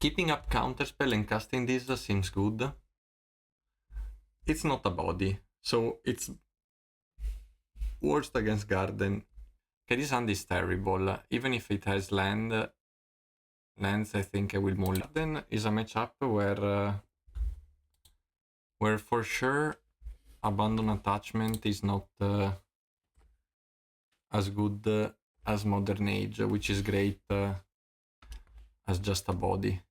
Keeping up counterspell and casting this seems good. It's not a body, so it's worst against Garden. Okay, this hand is terrible. Even if it has lands, I think I will mull. Garden is a matchup where for sure Abandon Attachment is not as good as Modern Age, which is great as just a body.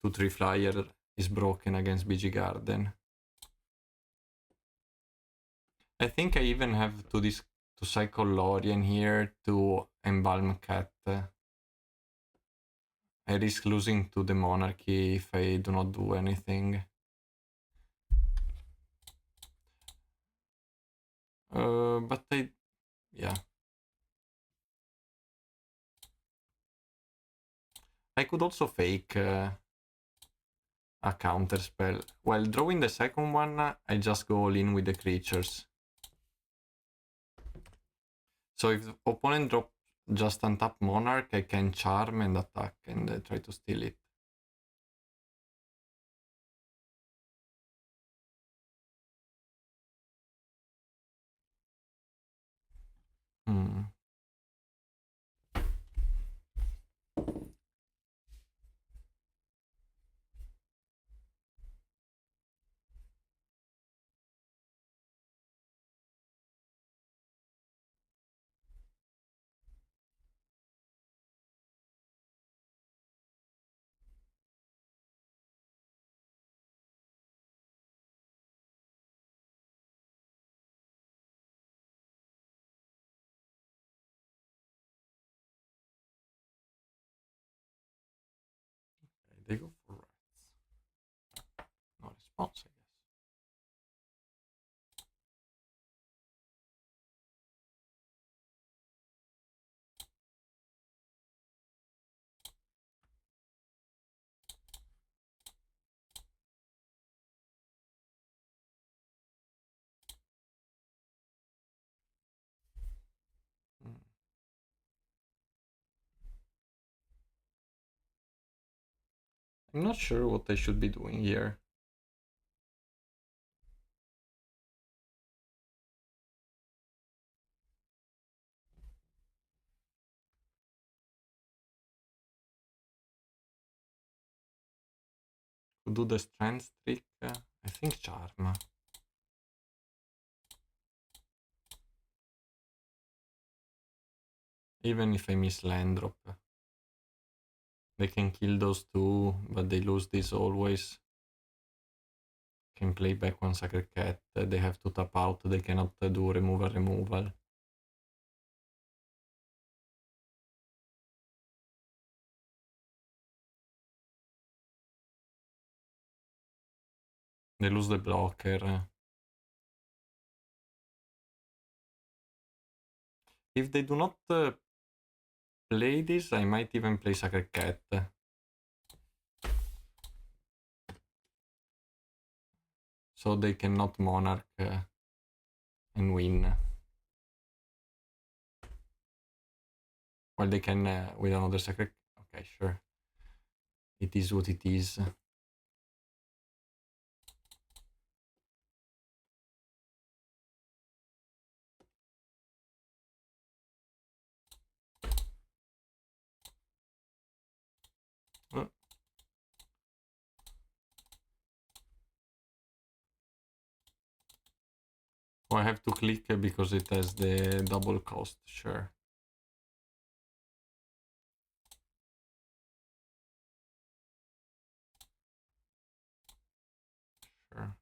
2/3 flyer is broken against BG Garden. I think I even have to cycle Lorien here to Embalm Cat. I risk losing to the Monarchy if I do not do anything. But yeah. I could also fake a counter spell. While drawing the second one, I just go all in with the creatures. So if the opponent drops just untap Monarch, I can charm and attack and try to steal it. They go for rats. No response, I guess. I'm not sure what I should be doing here. Could do the strength trick. I think charm. Even if I miss land drop. They can kill those two, but they lose this always. Can play back one Sacred Cat. They have to tap out. They cannot do removal. They lose the blocker. If they do not play this, I might even play Sacred Cat. So they cannot Monarch and win. Well, they can with another Sacred... Okay, sure. It is what it is. Oh, I have to click because it has the double cost, sure. Sure.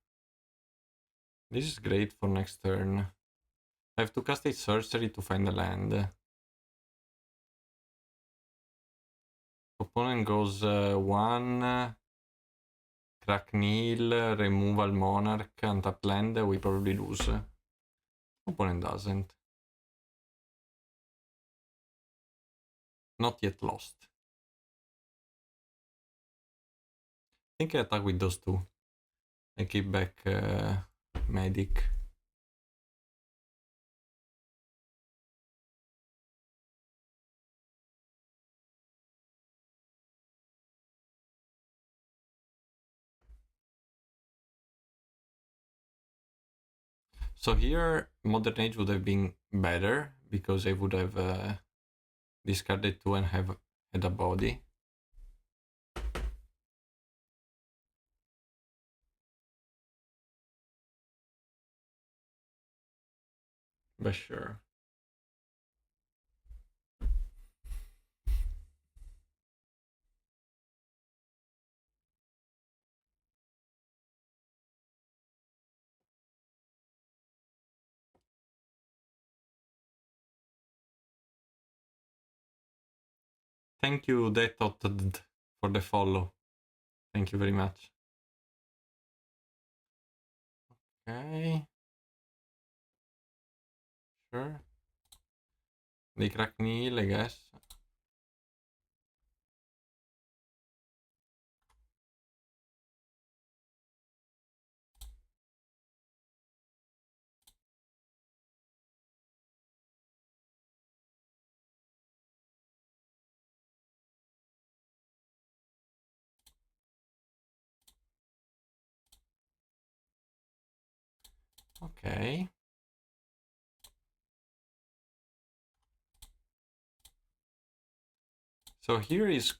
This is great for next turn. I have to cast a sorcery to find a land. Opponent goes 1, Crackneal, Removal Monarch, untap land, we probably lose. Opponent doesn't. Not yet lost. I think I attack with those two. I keep back Medic. So here, Modern Age would have been better because I would have discarded 2 and have had a body. But sure. Thank you, Detotted, for the follow. Thank you very much. Okay. Sure. They crack Neil, I guess. Okay. So here is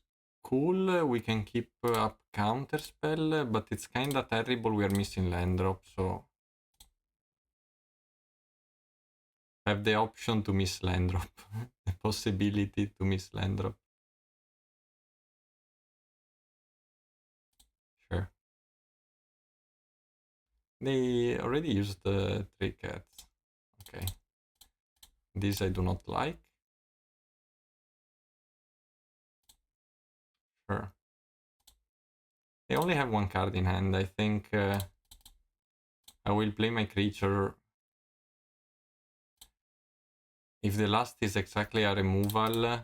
cool. We can keep up counterspell, but it's kinda terrible. We are missing land drop, so I have the option to miss land drop. The possibility to miss land drop. Sure. They already used the 3 cats. Okay. This I do not like. Sure. They only have 1 card in hand. I think I will play my creature. If the last is exactly a removal,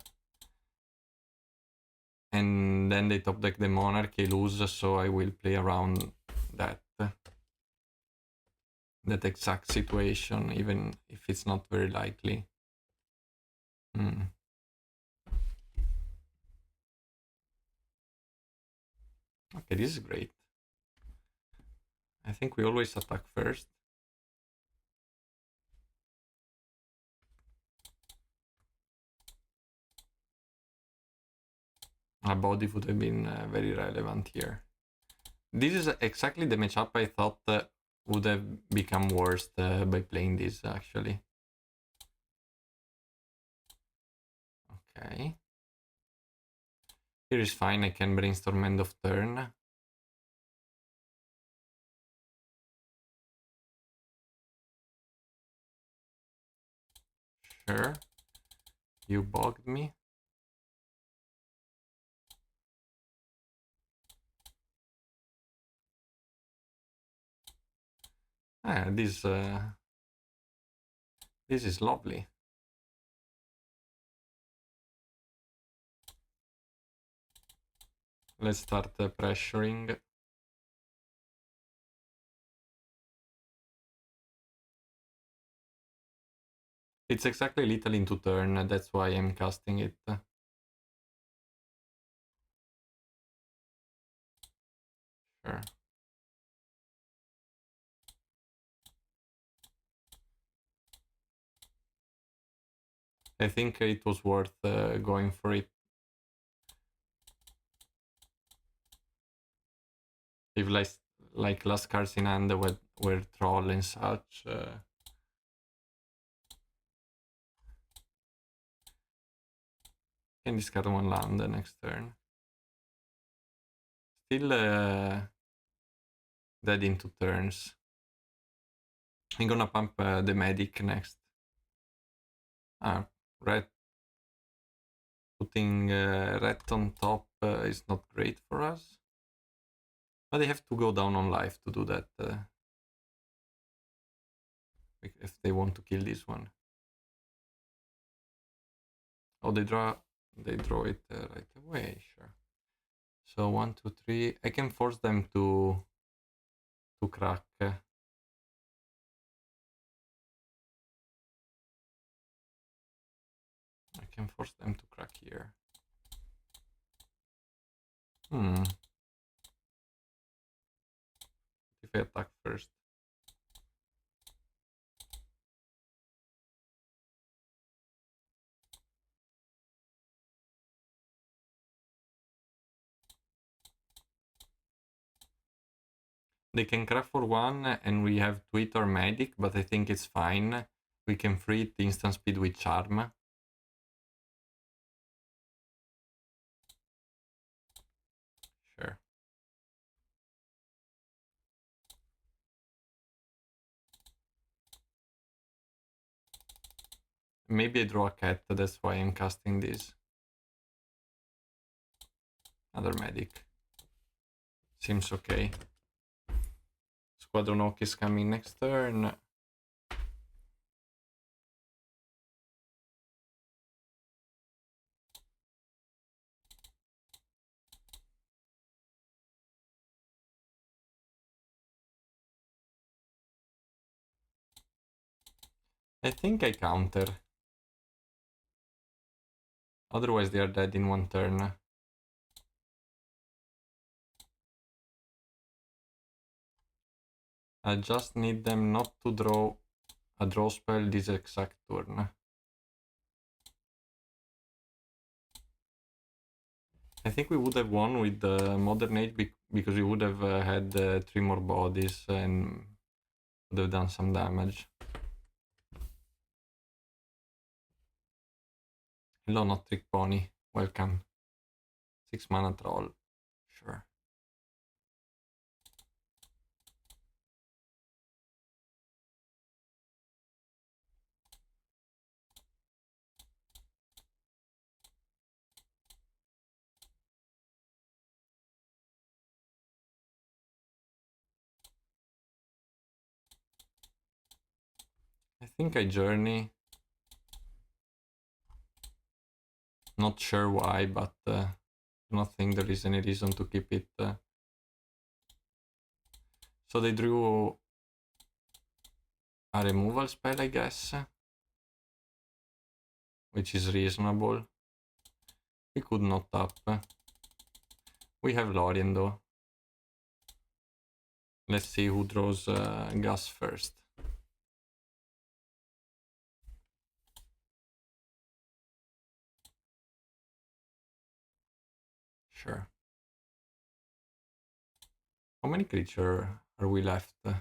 and then they top deck the monarchy, lose, so I will play around that. That exact situation, even if it's not very likely. Okay, this is great. I think we always attack first. A body would have been very relevant here. This is exactly the matchup I thought would have become worse by playing this, actually. Okay. Here is fine, I can brainstorm end of turn. Sure. You bugged me. Ah, this is lovely. Let's start pressuring. It's exactly lethal into turn, that's why I'm casting it. Sure. I think it was worth going for it. If like last cards in hand were troll and such. Can discard 1 land the next turn. Still dead into turns. I'm gonna pump the medic next. Ah, red. Putting red on top is not great for us. But they have to go down on life to do that. If they want to kill this one. Oh, they draw it right away, sure. So 1, 2, 3. I can force them to crack. I can force them to crack here. If I attack first. They can craft for 1 and we have Tweet or Medic, but I think it's fine. We can free it instant speed with Charm. Sure. Maybe I draw a cat, that's why I'm casting this. Another Medic. Seems okay. Squadron Hawk is coming next turn. I think I counter. Otherwise they are dead in 1 turn. I just need them not to draw a draw spell this exact turn. I think we would have won with the Modern Age because we would have had 3 more bodies and would have done some damage. Hello, not Trick Pony. Welcome. 6 mana troll. Sure. I think I journey. Not sure why, but I don't think there is any reason to keep it. So they drew a removal spell, I guess, which is reasonable. We could not tap. We have Lorien though. Let's see who draws Gus first. Sure. How many creatures are we left? 2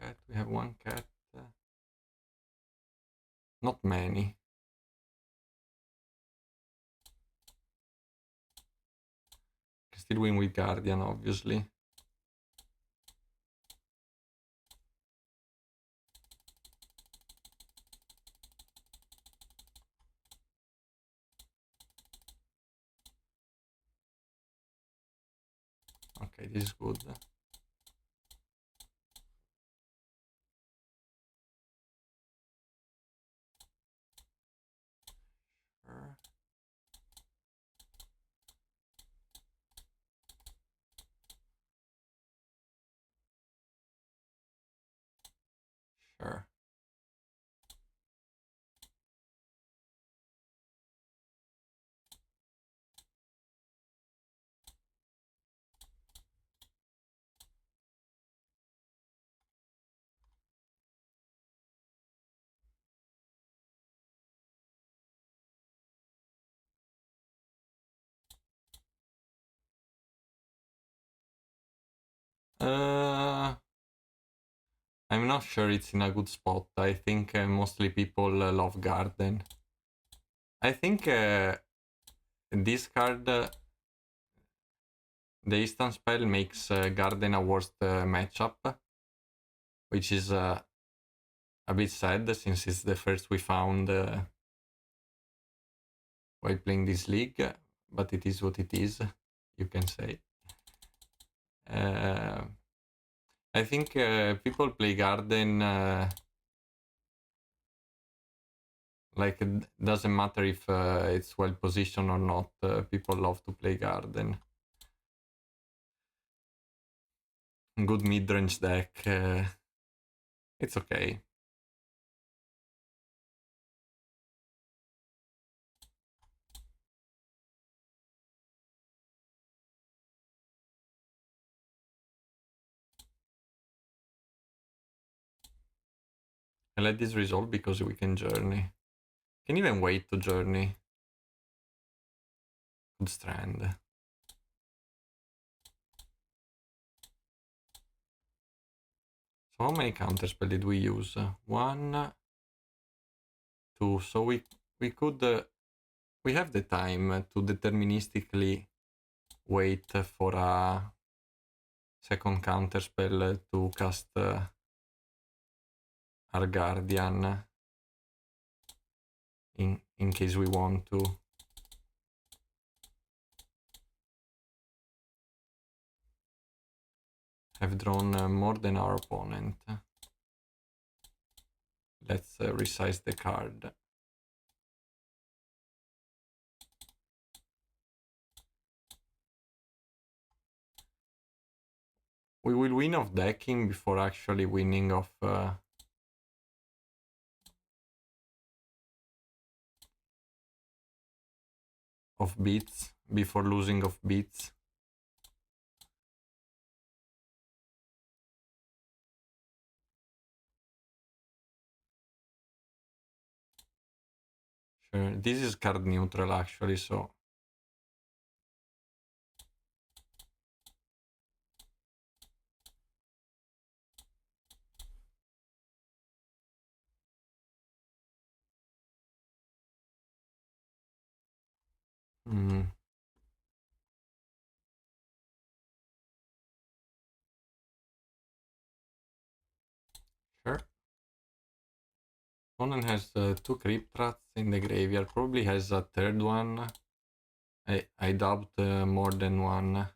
cat. We have 1 cat. Not many. Still win with Guardian, obviously. Okay, this is good. Sure. Sure. I'm not sure it's in a good spot. I think mostly people love Garden. I think this card, the instant spell makes Garden a worst matchup, which is a bit sad since it's the first we found while playing this league, but it is what it is, you can say. I think people play Garden like it doesn't matter if it's well positioned or not. People love to play Garden. Good mid-range deck. It's okay. I let this resolve because we can journey. Can even wait to journey. Good strand. So how many counterspell did we use? 1, 2. So we could we have the time to deterministically wait for a second counterspell to cast our Guardian in case we want to. Have drawn more than our opponent. Let's resize the card. We will win off decking before actually winning off beats, before losing of beats. Sure, this is card neutral actually, so sure. Opponent has 2 Crypt Rats in the graveyard, probably has a third one. I doubt more than one.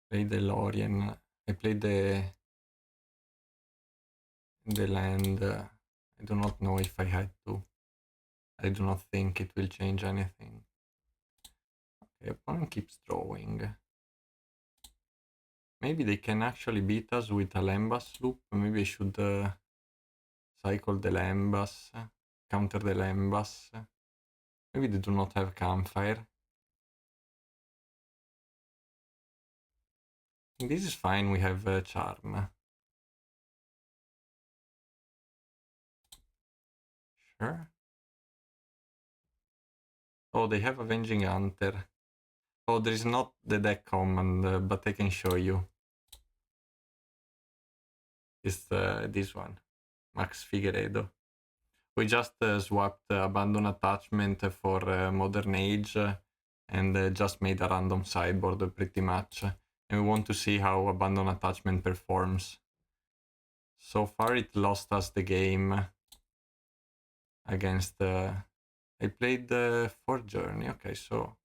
Played the Lorien. I played the land. I do not know if I had to. I do not think it will change anything. Okay, opponent keeps drawing. Maybe they can actually beat us with a Lambas loop. Maybe I should cycle the Lambas, counter the Lambas. Maybe they do not have Campfire. This is fine, we have Charm. Sure. Oh, they have Avenging Hunter. Oh, there is not the deck command, but I can show you. It's this one, Max Figueredo. We just swapped Abandon Attachment for Modern Age and just made a random sideboard pretty much. And we want to see how Abandon Attachment performs. So far it lost us the game against... I played 4 Journey, okay, so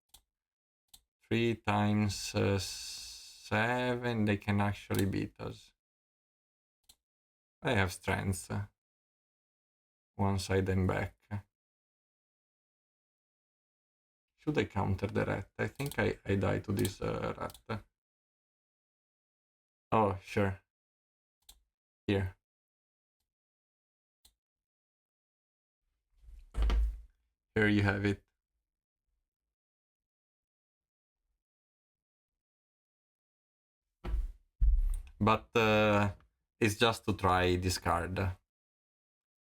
3 times 7, they can actually beat us. I have strengths. One side and back. Should I counter the rat? I think I die to this rat. Oh, sure. Here. Here you have it. But it's just to try this card.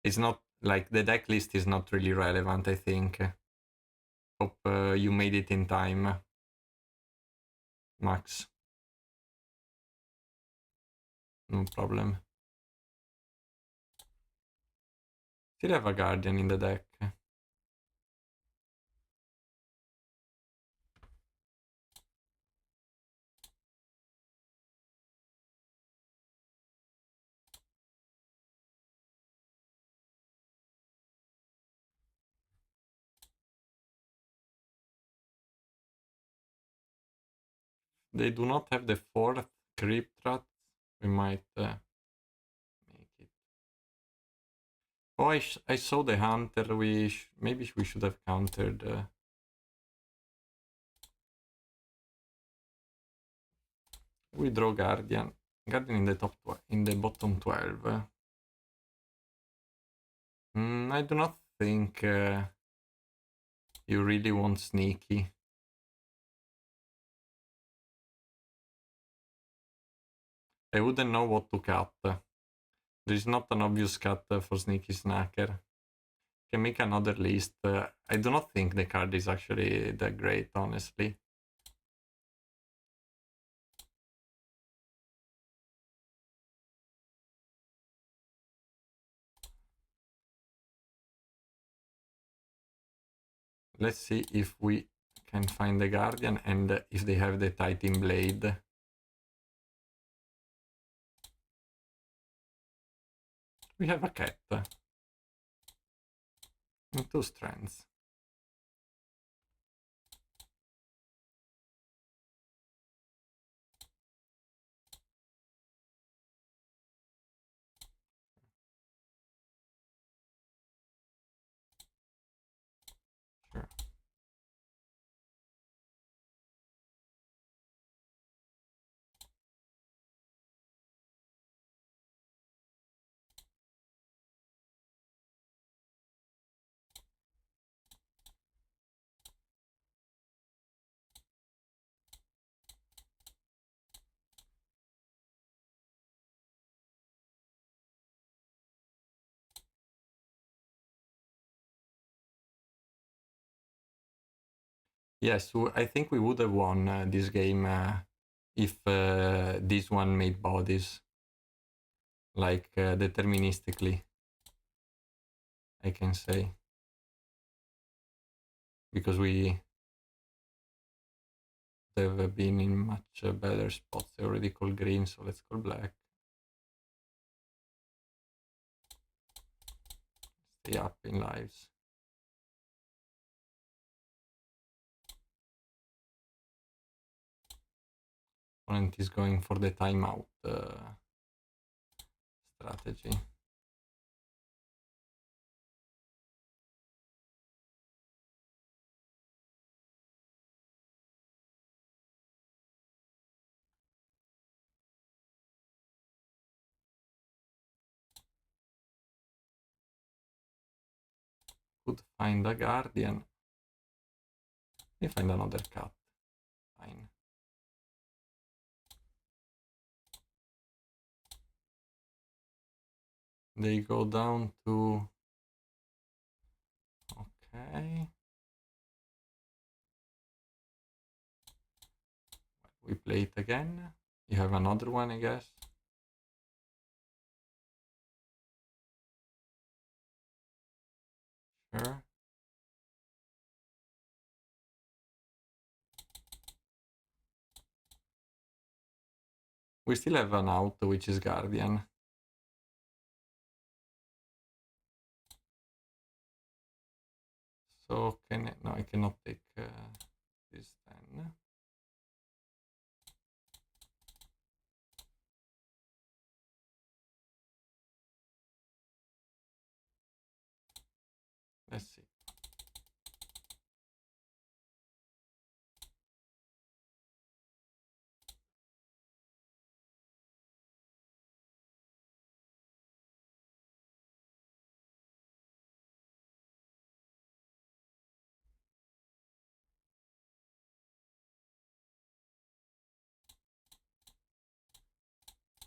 It's not like the deck list is not really relevant, I think. Hope you made it in time, Max. No problem. Still have a Guardian in the deck. They do not have the 4th Crypt Rat. We might make it. Oh, I saw the Hunter. Maybe we should have countered. We draw Guardian. Guardian in the top in the bottom 12. I do not think you really want sneaky. I wouldn't know what to cut. There is not an obvious cut for Sneaky Snacker. Can make another list. I do not think the card is actually that great, honestly. Let's see if we can find the Guardian and if they have the Titan Blade. We have a cat. And 2 strands. Sure. Yes, I think we would have won this game if this one made bodies. Like deterministically, I can say. Because we have been in much better spots. They already called green, so let's call black. Stay up in lives. Opponent is going for the timeout strategy. Could find a guardian. We find another cat. Fine. They go down to... Okay. We play it again. You have another one, I guess. Sure. We still have an out, which is Guardian. So no, I cannot take this then. Let's see.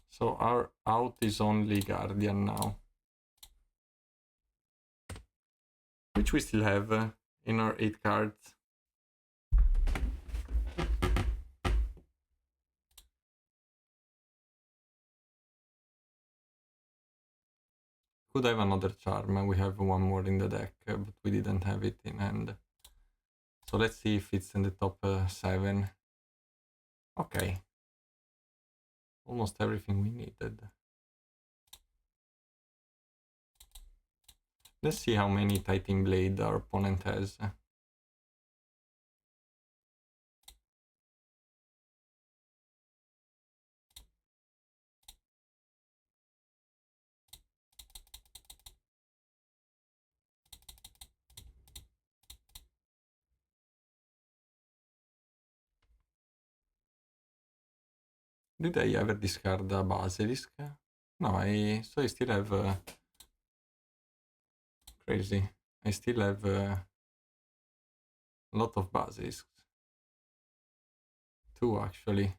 So our out is only Guardian now. Which we still have in our 8 cards. Could have another charm. We have one more in the deck, but we didn't have it in hand. So let's see if it's in the top 7. Okay. Almost everything we needed. Let's see how many Titan Blade our opponent has. Did I ever discard a Basilisk? No, so I still have crazy. I still have a lot of basilisks. 2 actually.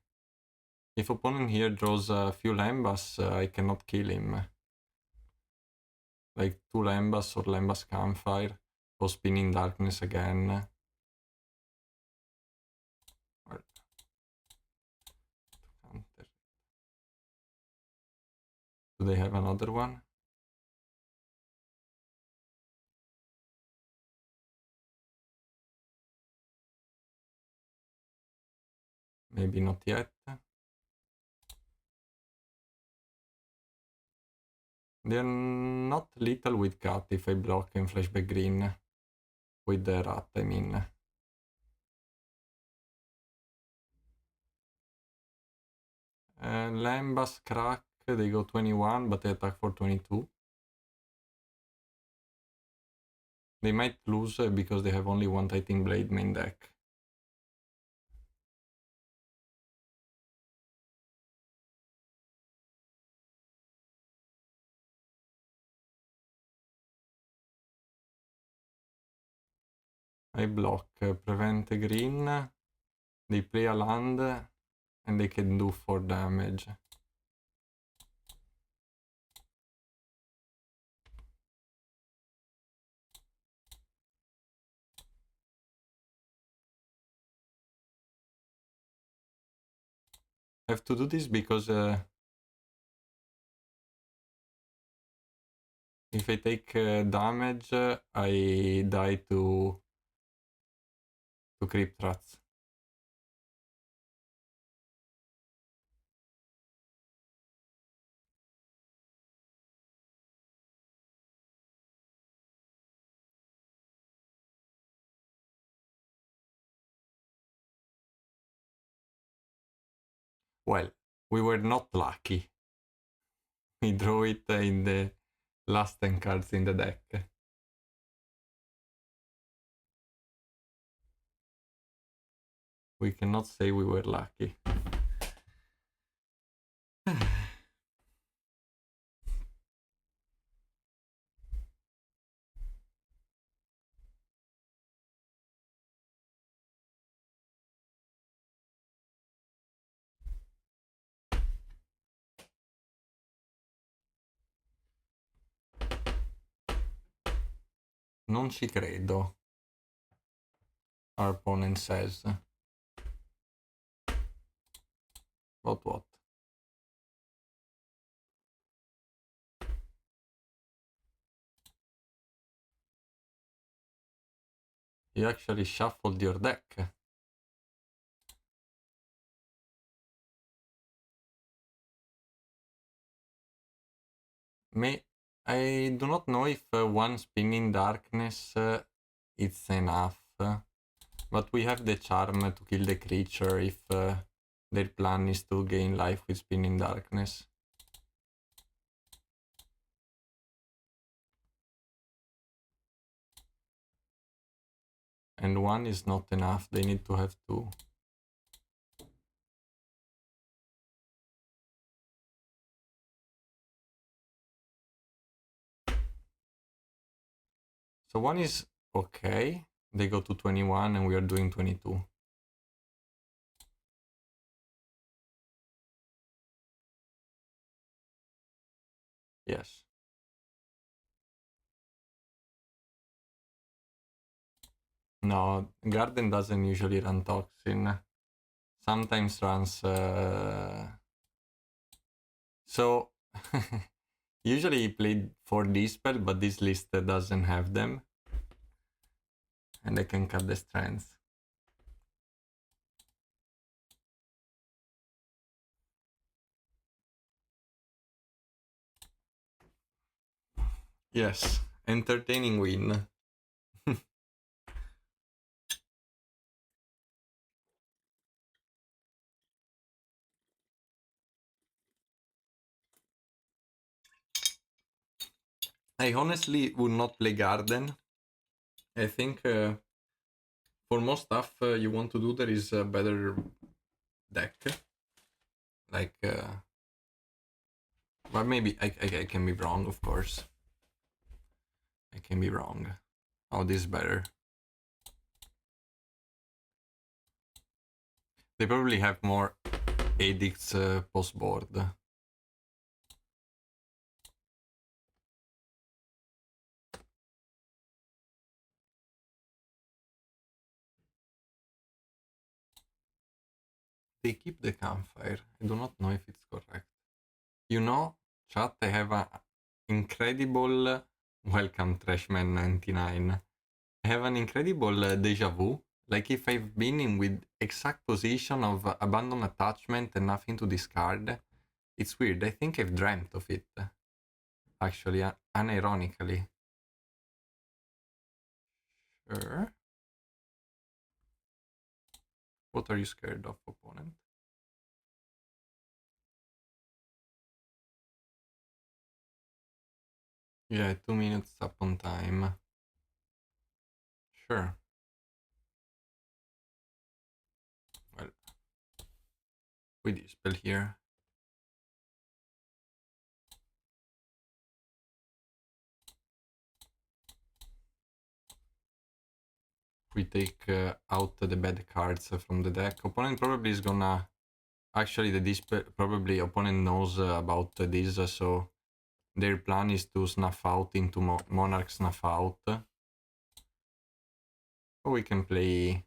If opponent here draws a few Lambas, I cannot kill him. Like 2 Lambas or Lambas Campfire, or Spinning Darkness again. Do they have another one? Maybe not yet. They're not lethal with cat if I block and flashback green. With the rat, I mean. Lambas crack, they go 21, but they attack for 22. They might lose because they have only 1 Titan Blade main deck. I block, prevent green, they play a land, and they can do 4 damage. I have to do this because if I take damage, I die to Crypt Rats. Well, we were not lucky. We draw it in the last 10 cards in the deck. We cannot say we were lucky. Non ci credo, our opponent says. About what? You actually shuffled your deck. I do not know if 1 Spinning Darkness is enough, but we have the charm to kill the creature if their plan is to gain life with Spinning Darkness. And 1 is not enough, they need to have 2. So 1 is okay, they go to 21 and we are doing 22. Yes. No, Garden doesn't usually run Toxin. Sometimes runs... So, usually he played 4 Dispel, but this list doesn't have them. And I can cut the strength. Yes, entertaining win. I honestly would not play Garden. I think for most stuff you want to do, there is a better deck. Like, but maybe I can be wrong, of course. I can be wrong. Oh, this is better. They probably have more edicts post-board. They keep the campfire. I do not know if it's correct. You know, chat, I have an incredible... Welcome, Trashman99. I have an incredible deja vu. Like if I've been in with exact position of abandoned attachment and nothing to discard. It's weird. I think I've dreamt of it. Actually, unironically. Sure. What are you scared of, opponent? Yeah, 2 minutes up on time. Sure. Well, we dispel here. We take out the bad cards from the deck. Opponent probably is gonna... Actually, the dispel... Probably opponent knows about this, so... Their plan is to snuff out into Monarch Snuff Out. Or we can play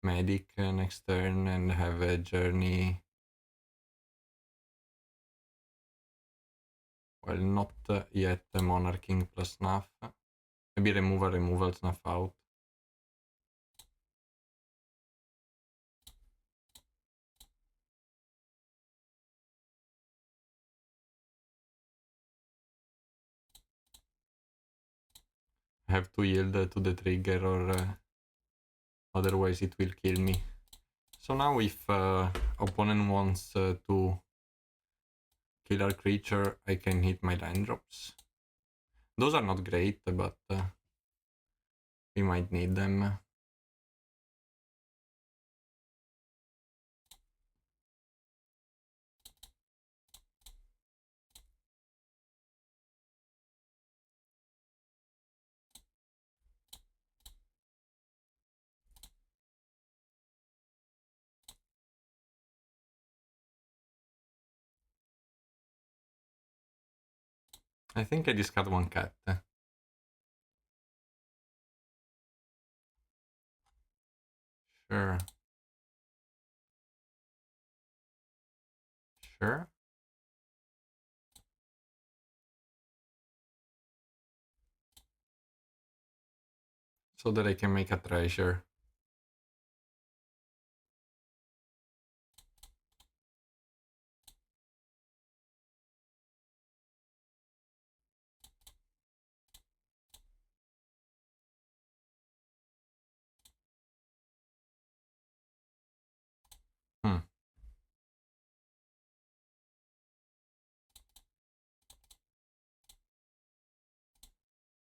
Medic next turn and have a Journey. Well, not yet Monarching plus Snuff. Maybe removal, Snuff Out. I have to yield to the trigger or otherwise it will kill me. So now if opponent wants to kill our creature, I can hit my land drops. Those are not great, but we might need them. I think I discard one cat. Sure. Sure. So that I can make a treasure.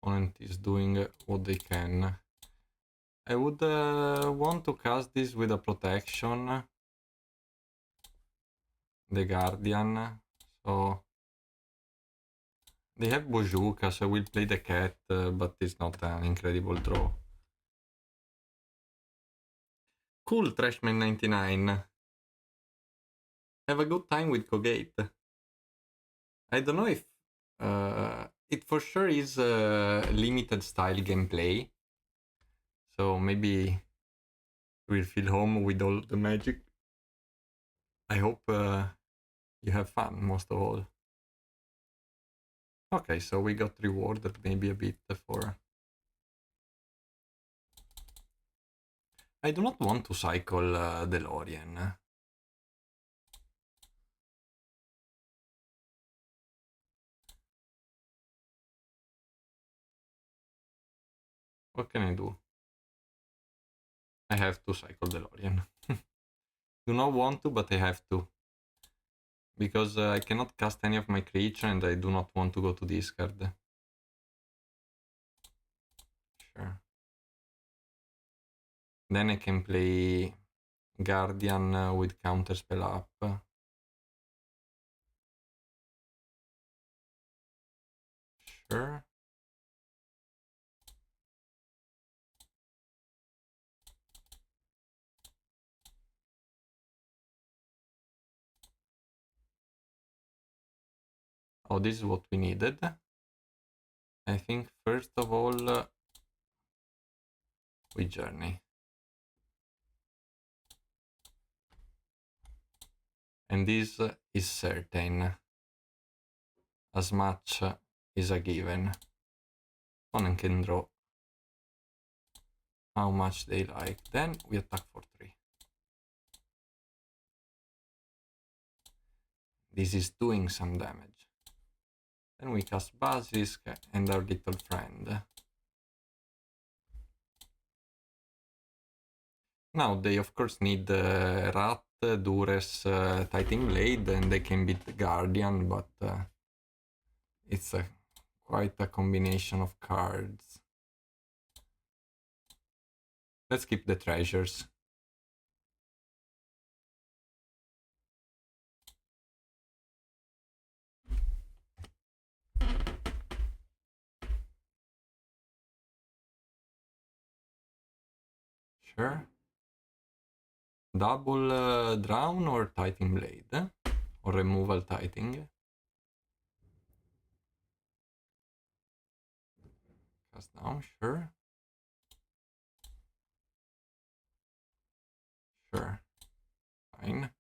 Opponent is doing what they can. I would want to cast this with a protection. The Guardian. So they have Bojuka, so I will play the cat, but it's not an incredible draw. Cool, Trashman99. Have a good time with Caw-Gate. I don't know if it for sure is limited style gameplay. So maybe we'll feel home with all the magic. I hope you have fun, most of all. Okay, so we got rewarded maybe a bit for... I do not want to cycle DeLorean. What can I do? I have to cycle DeLorean. Do not want to, but I have to. Because I cannot cast any of my creature and I do not want to go to discard. Sure. Then I can play Guardian with counterspell up. Sure. Oh, this is what we needed. I think first of all, we journey. And this is certain. As much is a given. Opponent can draw how much they like. Then we attack for 3. This is doing some damage. Then we cast Basilisk and our little friend. Now they of course need Rat, Dures, Titan Blade, and they can beat Guardian, but it's quite a combination of cards. Let's keep the treasures. Sure. Double drown or Titan Blade? Or removal Titan? Cast down, sure. Sure. Fine.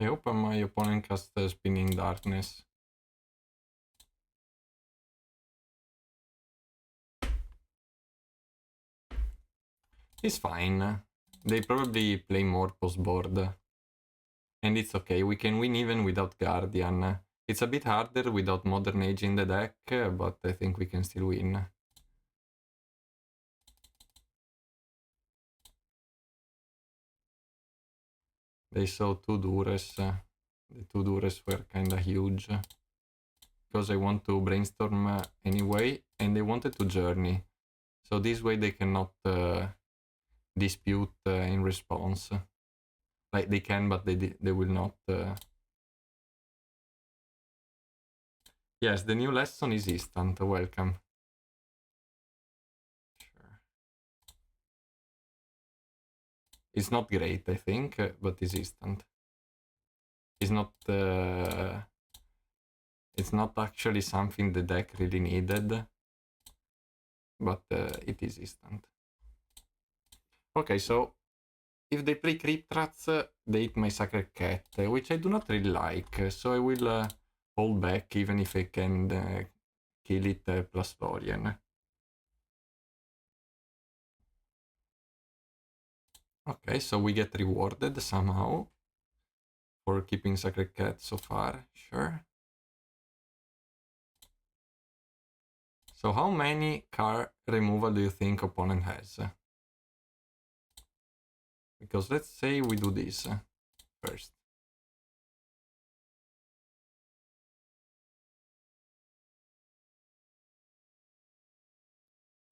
I hope my opponent casts Spinning Darkness. It's fine. They probably play more post-board. And it's okay, we can win even without Guardian. It's a bit harder without Modern Age in the deck, but I think we can still win. They saw 2 Dures. The 2 Dures were kinda huge. Because I want to brainstorm anyway, and they wanted to journey. So this way they cannot dispute in response. Like they can, but they will not. Yes, the new lesson is instant. Welcome. Sure. It's not great, I think, but it's instant. It's not. It's not actually something the deck really needed, but it is instant. Okay, so if they play Crypt Rats, they eat my Sacred Cat, which I do not really like, so I will hold back even if I can kill it plus Lorien. Okay, so we get rewarded somehow for keeping Sacred Cat so far, sure. So how many card removal do you think opponent has? Because let's say we do this first.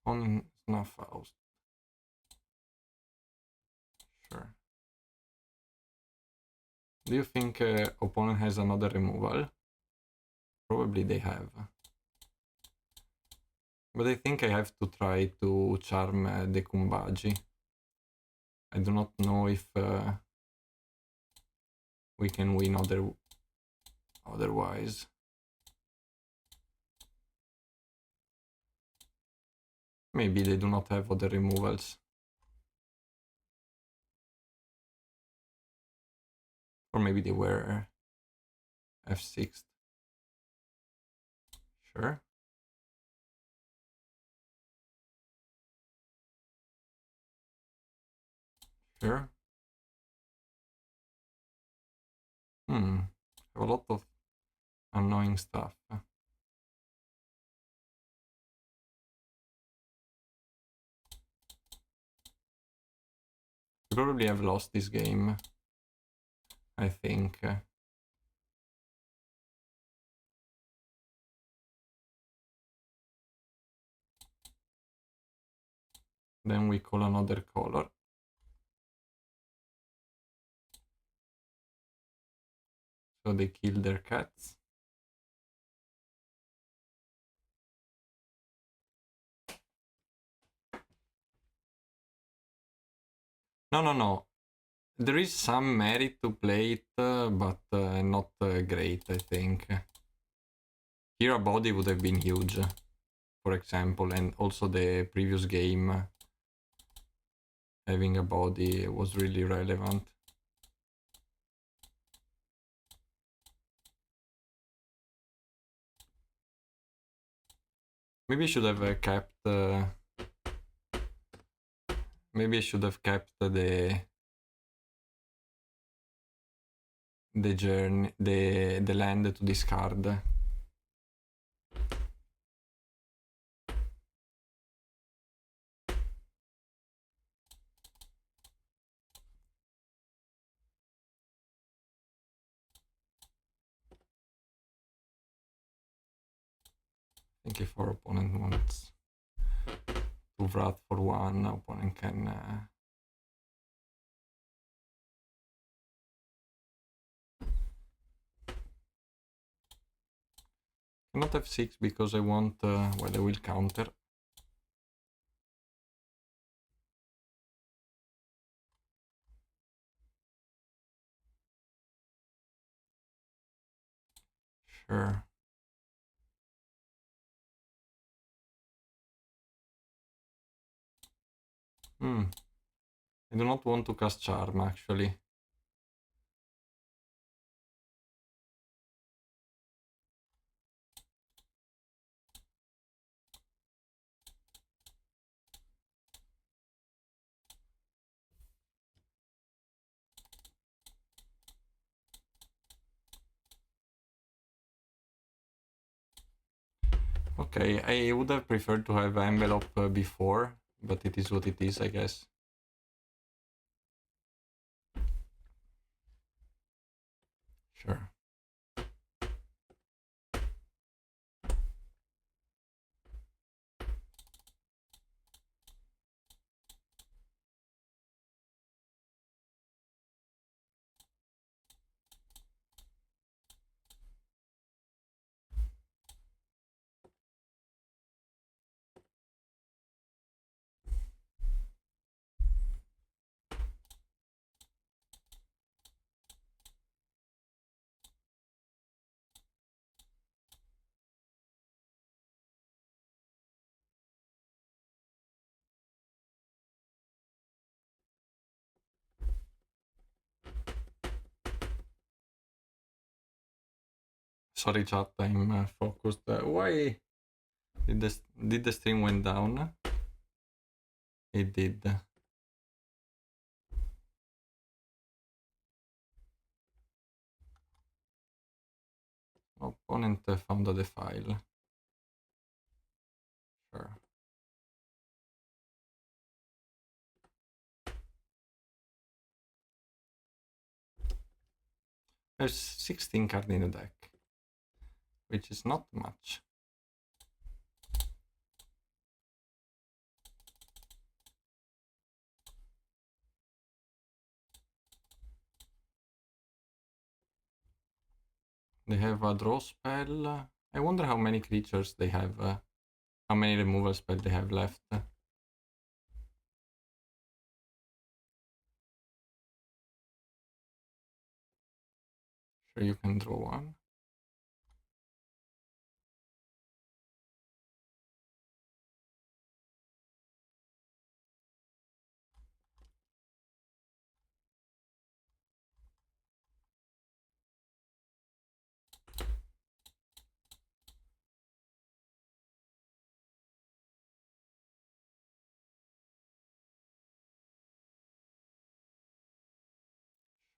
On Snuffhouse. Sure. Do you think opponent has another removal? Probably they have. But I think I have to try to charm the Kumbaji. I do not know if we can win otherwise. Maybe they do not have other removals. Or maybe they were F6. Sure. Sure. Have a lot of annoying stuff. We probably have lost this game, I think. Then we call another color. So they kill their cats. No. There is some merit to play it, but not great, I think. Here a body would have been huge, for example, and also the previous game having a body was really relevant. Maybe I should have kept. Maybe I should have kept the journey, the land to discard. I think if our opponent wants to Wrath for one, opponent can. Cannot have 6 because I want. Well, I will counter. Sure. I do not want to cast Charm, actually. Okay, I would have preferred to have Envelope before, but it is what it is, I guess. Sure. Sorry, chat, I'm focused. Why did the stream went down? It did. Opponent found the file. Sure. There's 16 cards in the deck, which is not much. They have a draw spell. I wonder how many creatures they have, how many removal spells they have left. Sure, you can draw one.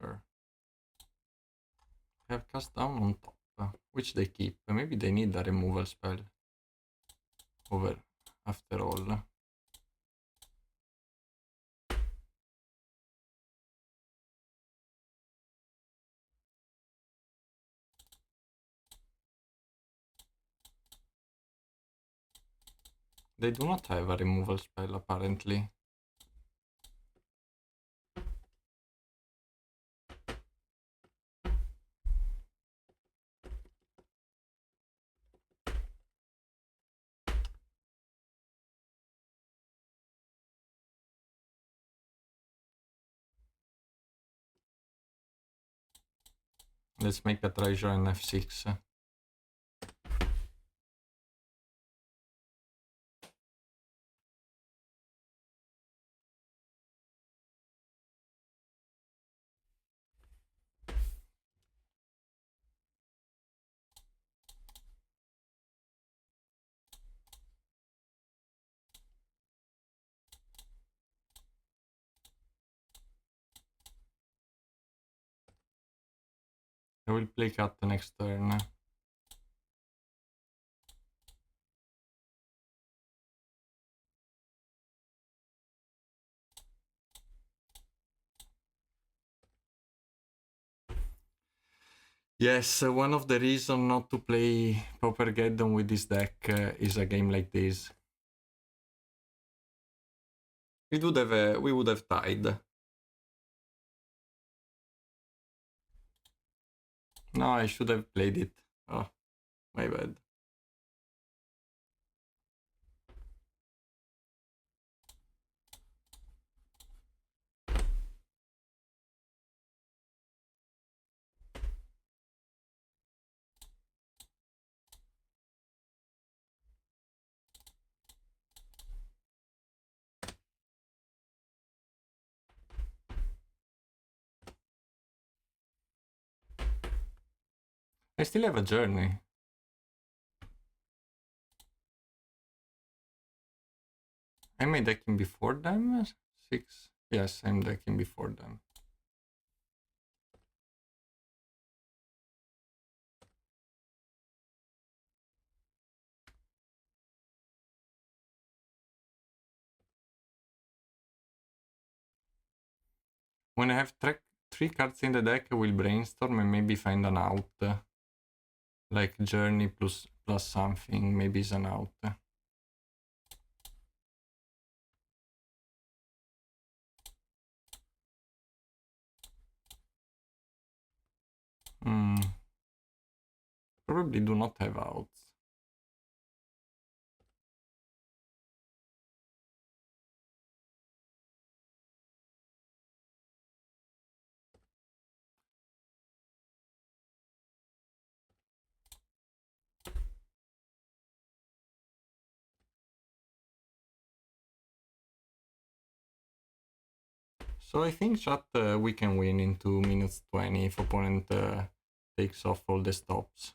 Sure. Have cast down on top, which they keep. Maybe they need a removal spell over after all. They do not have a removal spell apparently. Let's make a treasure and f6. I will play cat next turn. Yes, one of the reasons not to play Pauper with this deck is a game like this. We would have tied. No, I should have played it. Oh, my bad. I still have a journey. Am I decking before them? 6? Yes, I'm decking before them. When I have 3 cards in the deck, I will brainstorm and maybe find an out. Like journey plus something, maybe is an out. Probably do not have outs. So I think chat we can win in 2 minutes 20 if opponent takes off all the stops.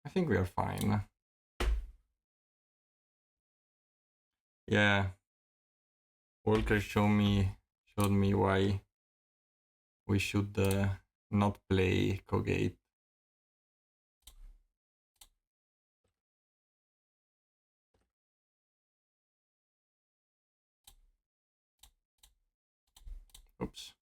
I think we are fine. Yeah. Walker showed me why we should not play Caw-Gate. Oops.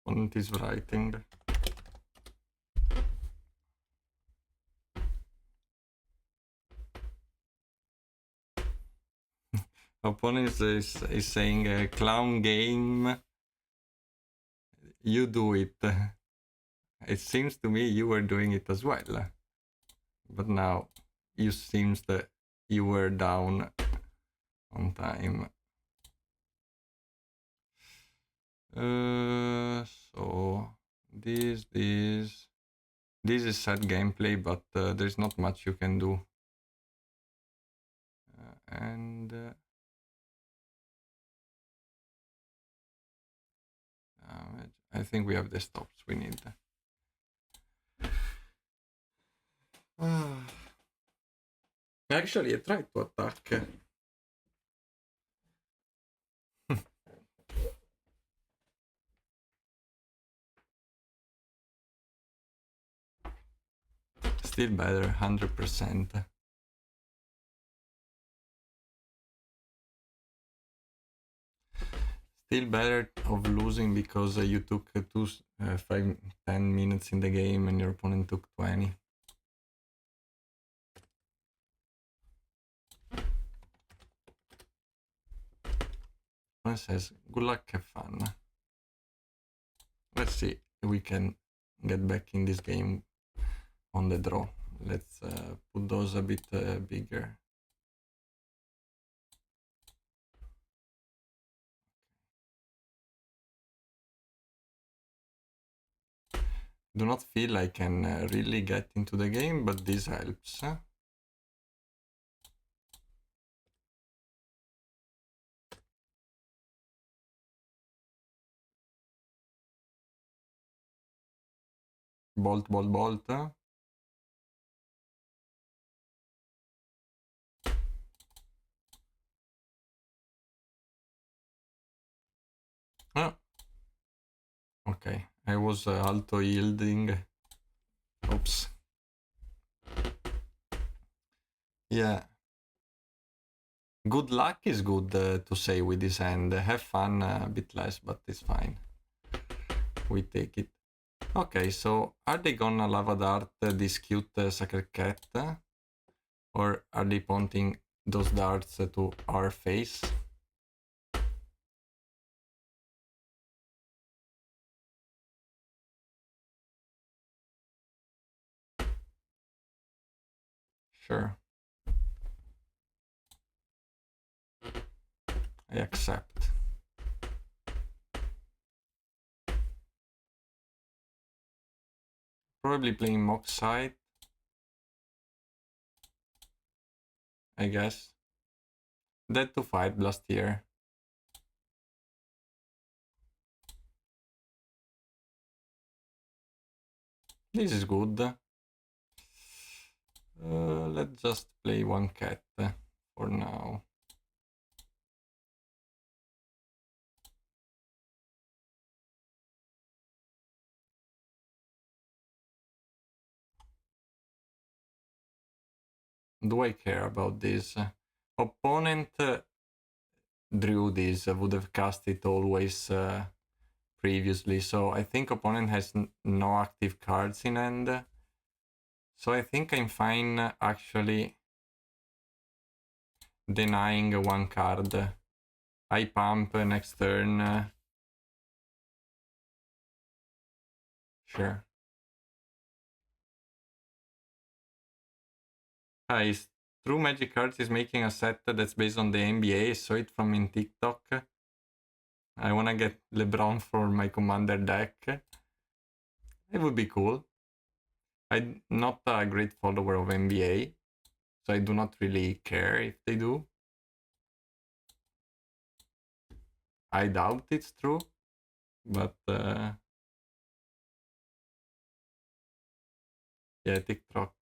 Opponent is writing. Opponent is saying clown game. You do it. It seems to me you were doing it as well. But now you seems that you were down on time. So this is sad gameplay, but there's not much you can do. I think we have the stops we need. Actually, I tried to attack. Still better, 100%. Still better of losing because you took 5-10 minutes in the game and your opponent took 20. One says, good luck, have fun. Let's see if we can get back in this game on the draw. Let's put those a bit bigger. Do not feel I can really get into the game, but this helps. Bolt, bolt, bolt. Ah. Okay, I was auto yielding. Oops. Yeah. Good luck is good to say with this hand. Have fun a bit less, but it's fine. We take it. Okay, so are they gonna lava dart this cute sacred cat? Or are they pointing those darts to our face? Sure. I accept. Probably playing mock side, I guess. Dead to fight last year. This is good. Let's just play one cat for now. Do I care about this? Opponent drew this, would have cast it always previously, so I think opponent has no active cards in hand. So I think I'm fine actually denying one card. I pump next turn. Sure. His True Magic Cards is making a set that's based on the NBA. I saw it from in TikTok. I wanna get LeBron for my commander deck. It would be cool. I'm not a great follower of NBA, so I do not really care if they do. I doubt it's true, but yeah, TikTok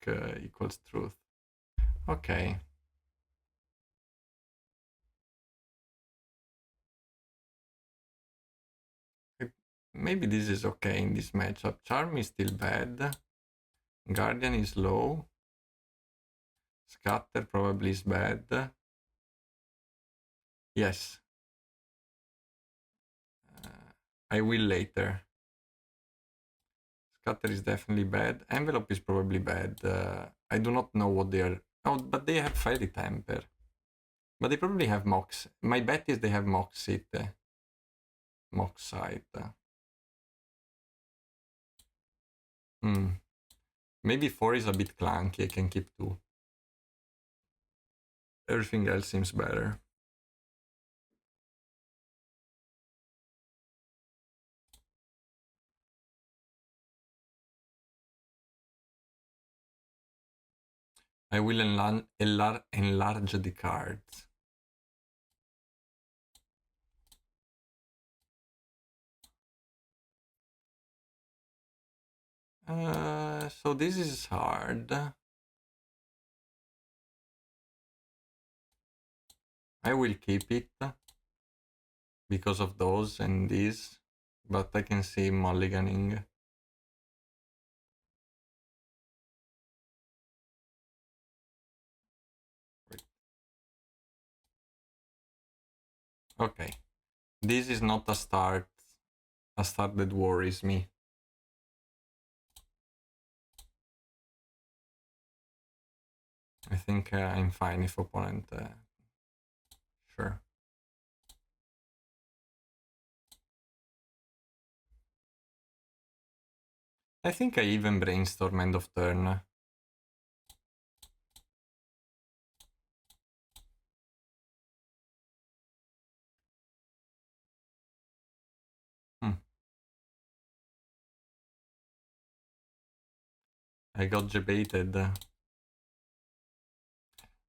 equals truth. Okay. Maybe this is okay in this matchup. Charm is still bad. Guardian is low. Scatter probably is bad. Yes. I will later. Scatter is definitely bad. Envelope is probably bad. I do not know what they are. Oh, but they have Fairy Temper. But they probably have Mox. My bet is they have Moxite. Moxite. Maybe 4 is a bit clunky. I can keep 2. Everything else seems better. I will enlarge the cards. So this is hard. I will keep it because of those and these, but I can see mulliganing. Okay, this is not a start that worries me. I think I'm fine if opponent... sure. I think I even brainstorm end of turn. I got debated.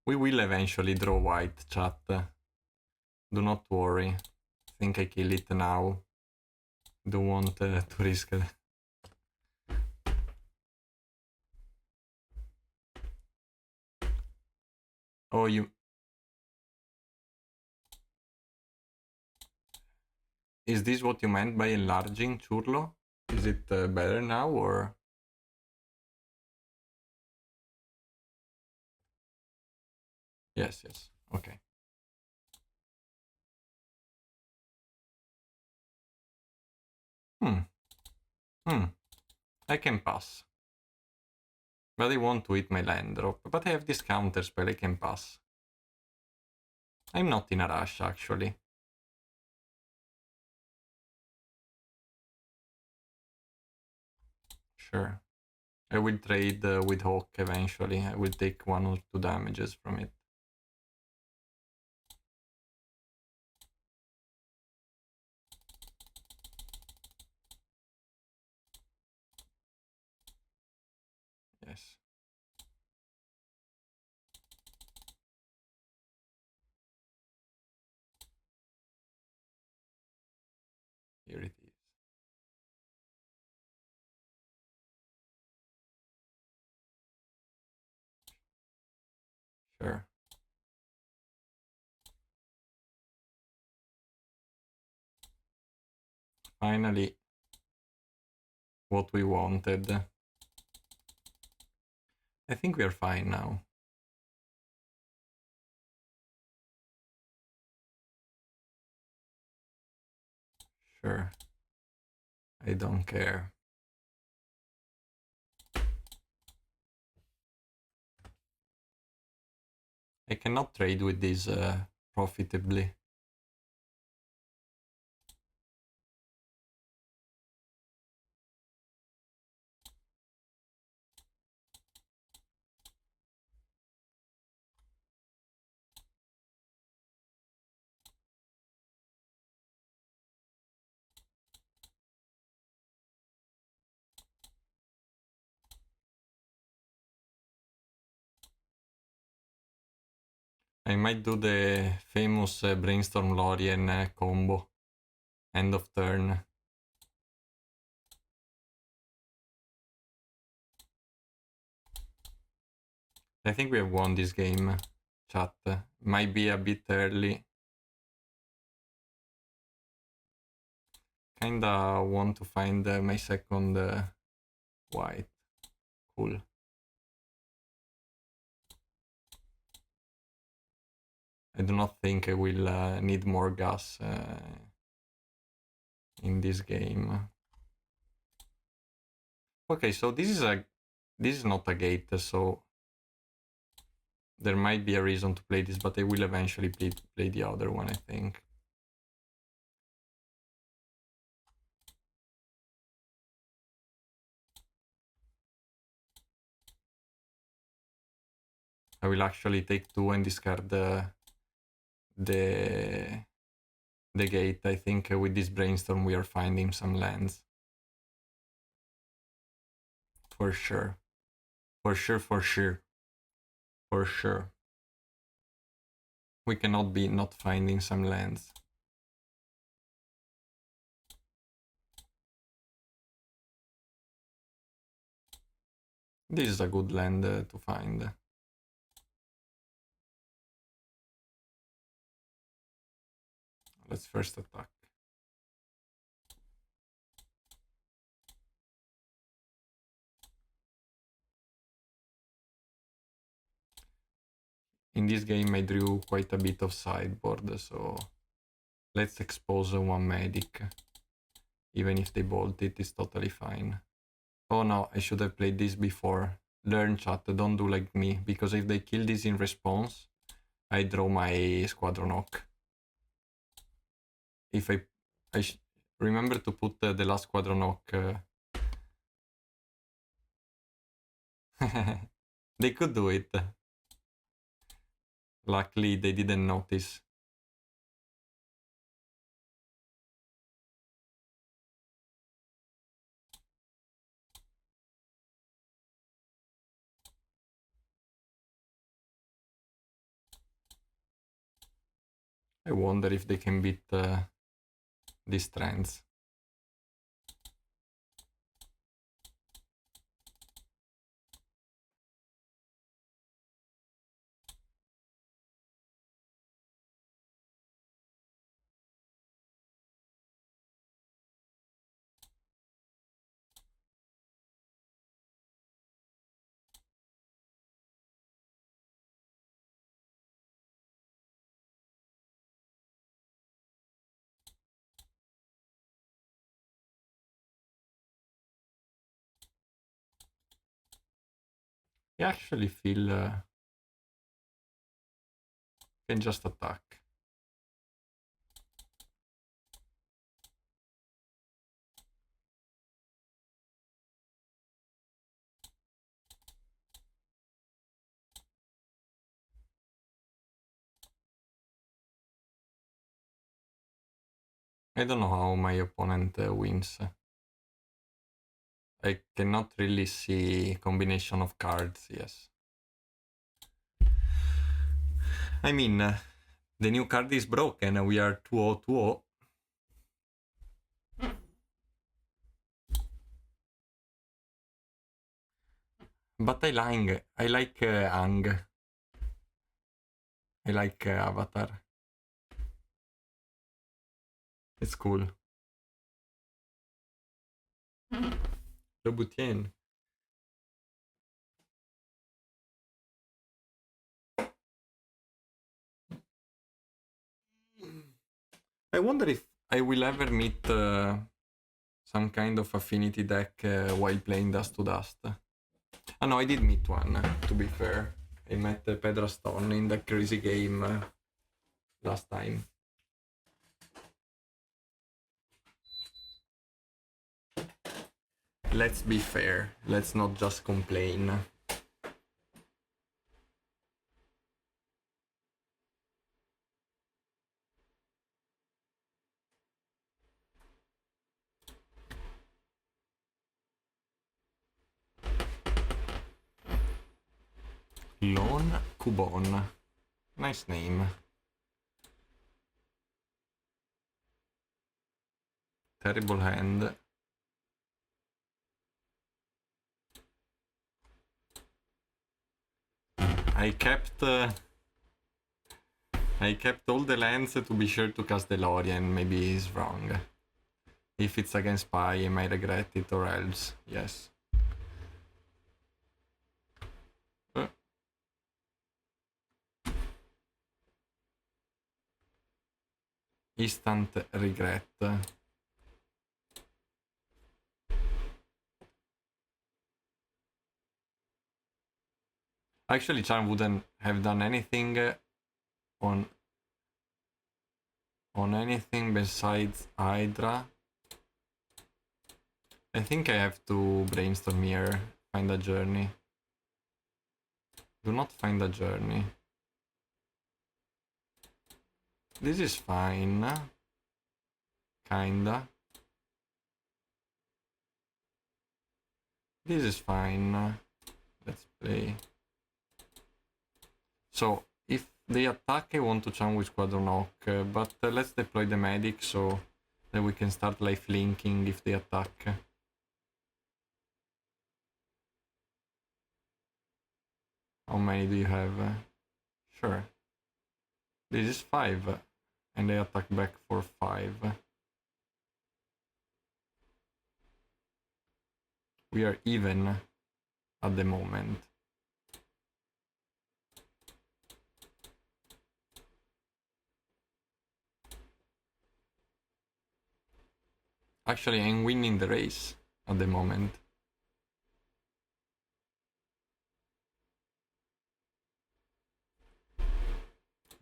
We will eventually draw white, chat. Do not worry. I think I kill it now. Don't want to risk it. Oh, you... Is this what you meant by enlarging, Churlo? Is it better now, or...? Yes, yes. Okay. I can pass. But I want to eat my land drop. But I have this counter spell, I can pass. I'm not in a rush, actually. Sure. I will trade with Hawk eventually. I will take 1 or 2 damages from it. Yes. Here it is. Sure. Finally, what we wanted. I think we are fine now. Sure. I don't care. I cannot trade with this profitably. I might do the famous Brainstorm Lorien combo. End of turn. I think we have won this game, chat. Might be a bit early. Kinda want to find my second white. Cool. I do not think I will need more gas in this game. Okay, so this is not a gate, so there might be a reason to play this, but I will eventually play the other one, I think. I will actually take 2 and discard the gate. I think with this brainstorm we are finding some lands. For sure. For sure, for sure. For sure. We cannot be not finding some lands. This is a good land to find. Let's first attack. In this game I drew quite a bit of sideboard, so let's expose one medic. Even if they bolt it, it's totally fine. Oh no, I should have played this before. Learn, chat, don't do like me, because if they kill this in response, I draw my Squadron Hawk. If I remember to put the last Squadron Hawk. They could do it. Luckily, they didn't notice. I wonder if they can beat these trends. I actually feel can just attack. I don't know how my opponent wins. I cannot really see combination of cards, yes. I mean, the new card is broken, we are 2-0-2-0. But I like Ang. I like Avatar. It's cool. Lobutien. I wonder if I will ever meet some kind of affinity deck while playing Dust to Dust. Ah no, I did meet one, to be fair. I met Pedro Stone in that crazy game last time. Let's be fair. Let's not just complain. Lon Cubon. Nice name. Terrible hand. I kept all the lands to be sure to cast DeLorean. Maybe he's wrong. If it's against Spy, I might regret it, or else, yes. Instant regret. Actually, Charm wouldn't have done anything on anything besides Hydra. I think I have to brainstorm here. Find a journey. Do not find a journey. This is fine. Kinda. This is fine. Let's play. So, if they attack, I want to charm with Squadron Hawk, but let's deploy the medic so that we can start life linking if they attack. How many do you have? Sure. This is 5, and they attack back for 5. We are even at the moment. Actually, I'm winning the race at the moment.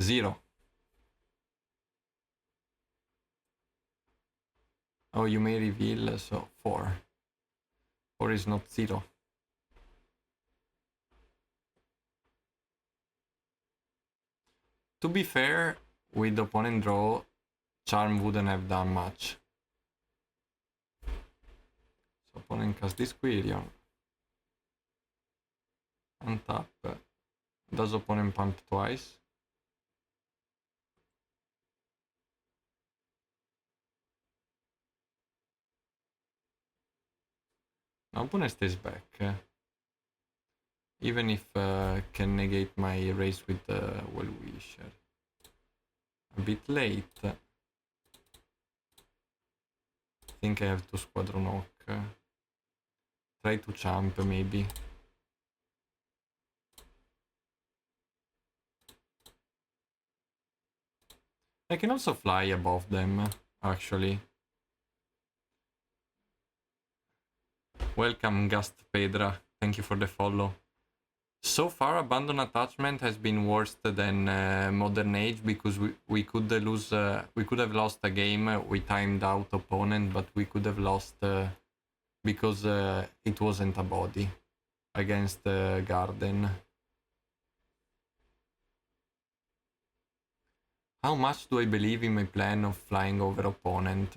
Zero. Oh, you may reveal, so 4. 4 is not 0. To be fair, with opponent draw, Charm wouldn't have done much. So opponent casts this Quirion. Untap. Does opponent pump twice? No, opponent stays back. Even if can negate my race with Well-Wisher. A bit late. I think I have to Squadron Hawk. Try to jump maybe. I can also fly above them, actually. Welcome, Gast Pedra. Thank you for the follow. So far, Abandon Attachment has been worse than Modern Age because we could lose. We could have lost a game. We timed out opponent, but we could have lost because it wasn't a body against Garden. How much do I believe in my plan of flying over opponent?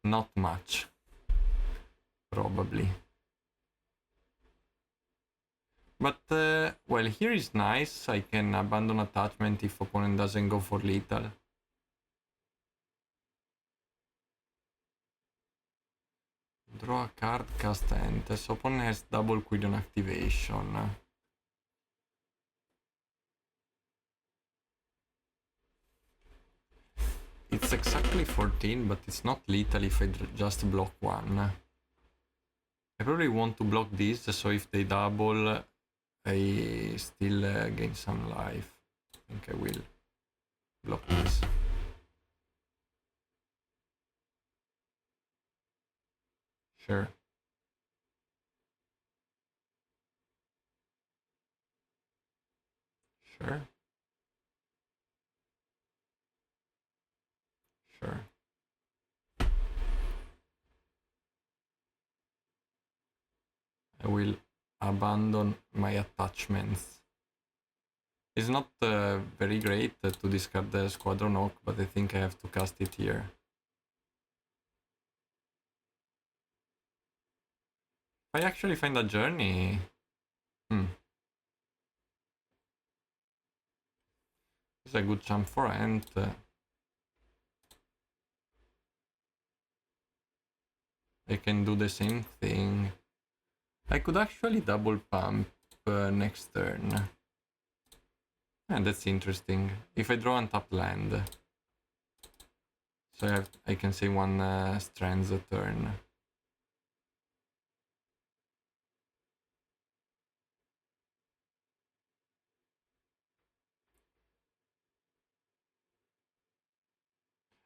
Not much. Probably. But, well, here is nice. I can abandon attachment if opponent doesn't go for lethal. Draw a card, cast enter. So opponent has double Quirion activation. It's exactly 14, but it's not lethal if I just block one. I probably want to block this, so if they double, I still gain some life. I think I will block this. Sure. Sure. Sure. I will abandon my attachments. It's not very great to discard the Squadron Hawk, but I think I have to cast it here. If I actually find a journey... It's a good jump for Ant. I can do the same thing. I could actually double pump next turn. And that's interesting. If I draw untap land. So I can say one strands a turn.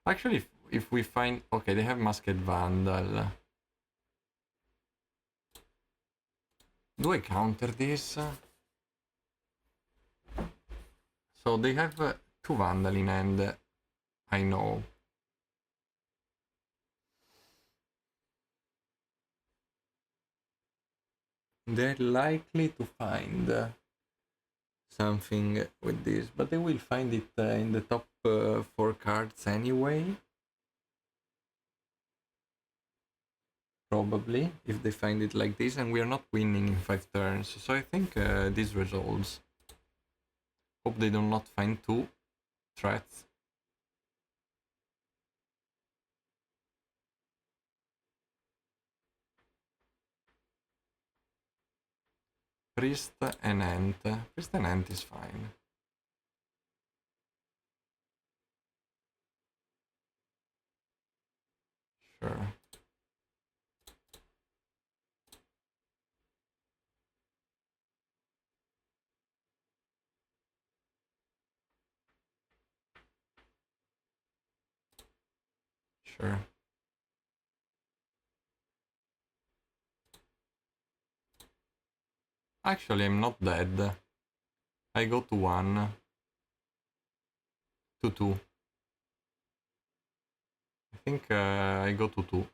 Actually, if we find... Okay, they have Masked Vandal. Do I counter this? So they have 2 Vandal in hand, I know. They're likely to find something with this, but they will find it in the top 4 cards anyway. Probably, if they find it like this, and we are not winning in 5 turns. So I think this resolves. Hope they do not find 2 threats. Priest and Ant. Priest and Ant is fine. Sure. Sure. Actually, I'm not dead. I go to 1. To 2. I think I go to 2.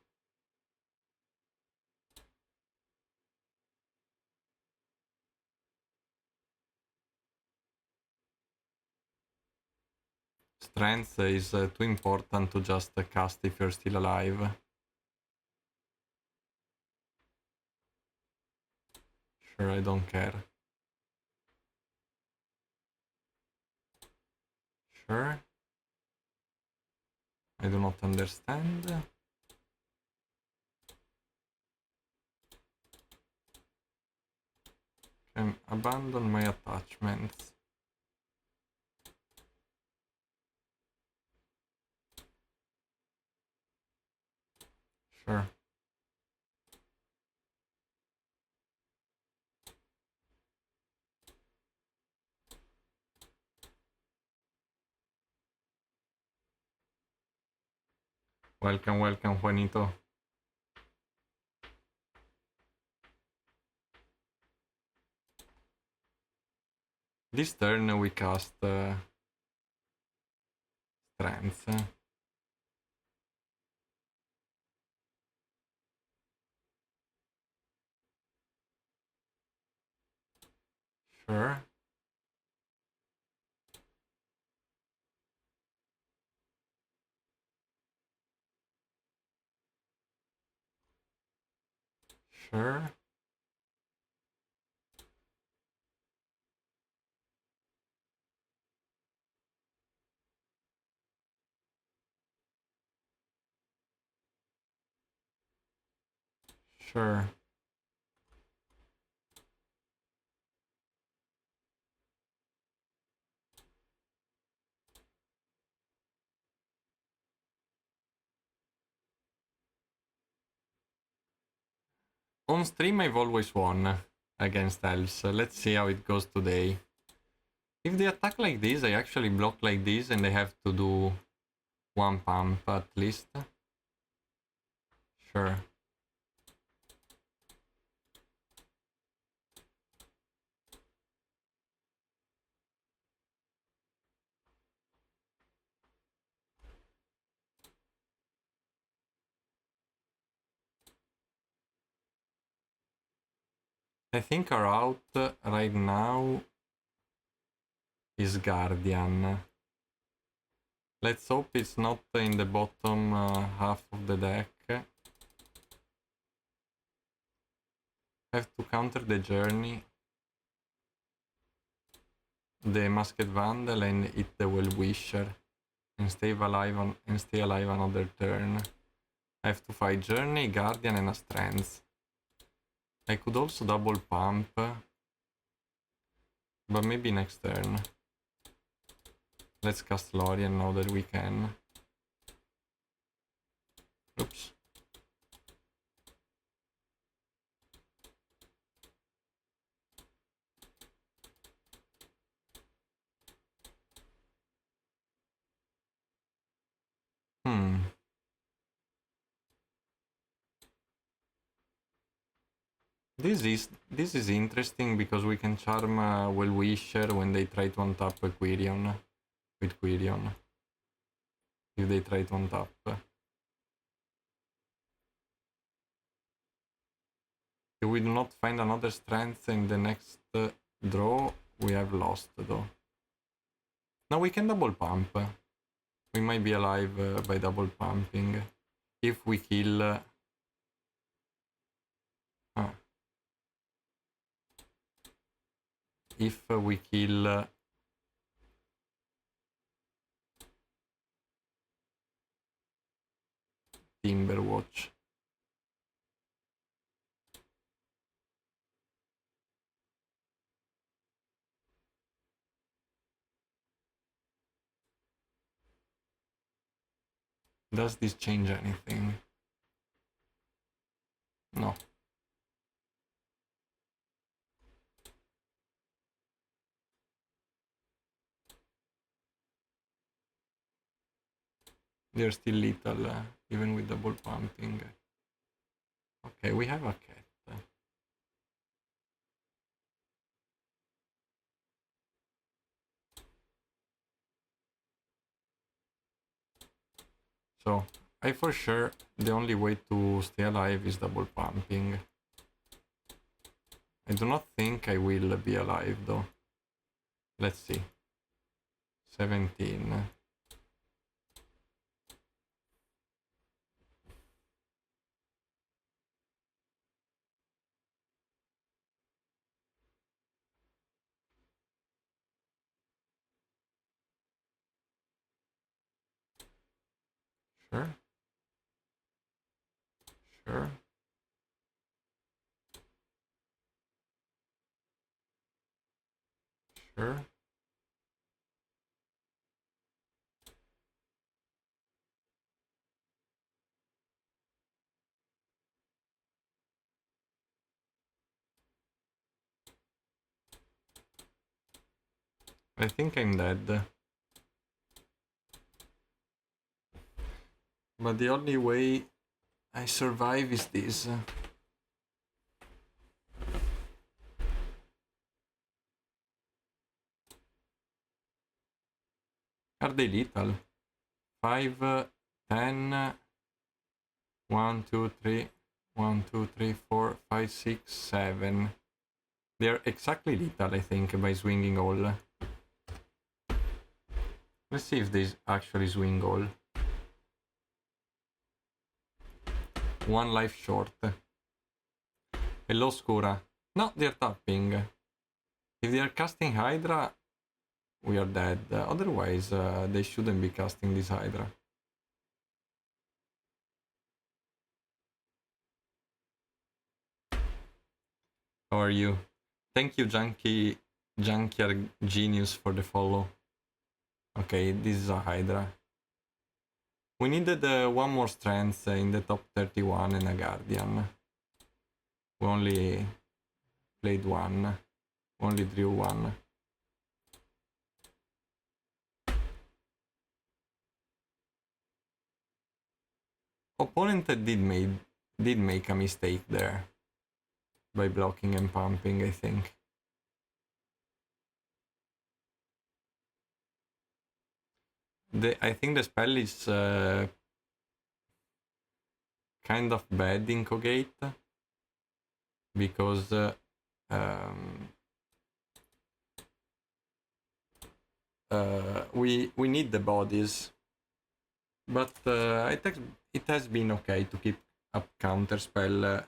Strength is too important to just cast if you're still alive. Sure, I don't care. Sure. I do not understand. Can abandon my attachments. Sure. Welcome, welcome, Juanito. This turn we cast Strength. Sure. Sure. Sure. On stream I've always won against elves. Let's see how it goes today. If they attack like this, I actually block like this and I have to do 1 pump at least. Sure. I think our out right now is Guardian. Let's hope it's not in the bottom half of the deck. Have to counter the Journey, the Masked Vandal, and hit the Well-Wisher, and stay alive another turn. I have to fight Journey, Guardian, and a Strength. I could also double pump, but maybe next turn. Let's cast Lorien now that we can. Oops. Hmm. This is interesting because we can charm Well-Wisher when they try to untap a Quirion with Quirion. If they try to untap. If we do not find another strength in the next draw, we have lost though. Now we can double pump. We might be alive by double pumping. If we kill... If we kill... Timberwatch. Does this change anything? No. They're still little, even with double pumping. Okay, we have a cat. So, I for sure, the only way to stay alive is double pumping. I do not think I will be alive though. Let's see. 17. Sure. Sure. Sure. I think I'm dead. But the only way I survive is this. Are they lethal? 5, 10, 1, 2, 3, 1, 2, 3, 4, 5, 6, 7. They're exactly lethal, I think, by swinging all. Let's see if they actually swing all. 1 life short. Hello, Scura. No, they're tapping. If they are casting Hydra, we are dead. Otherwise, they shouldn't be casting this Hydra. How are you? Thank you, Junkier Genius, for the follow. Okay, this is a Hydra. We needed one more strength in the top 31 and a Guardian. We only played one. Only drew one. Opponent did make a mistake there by blocking and pumping, I think. I think the spell is kind of bad in Caw-Gate because we need the bodies, but it has been okay to keep up counter spell.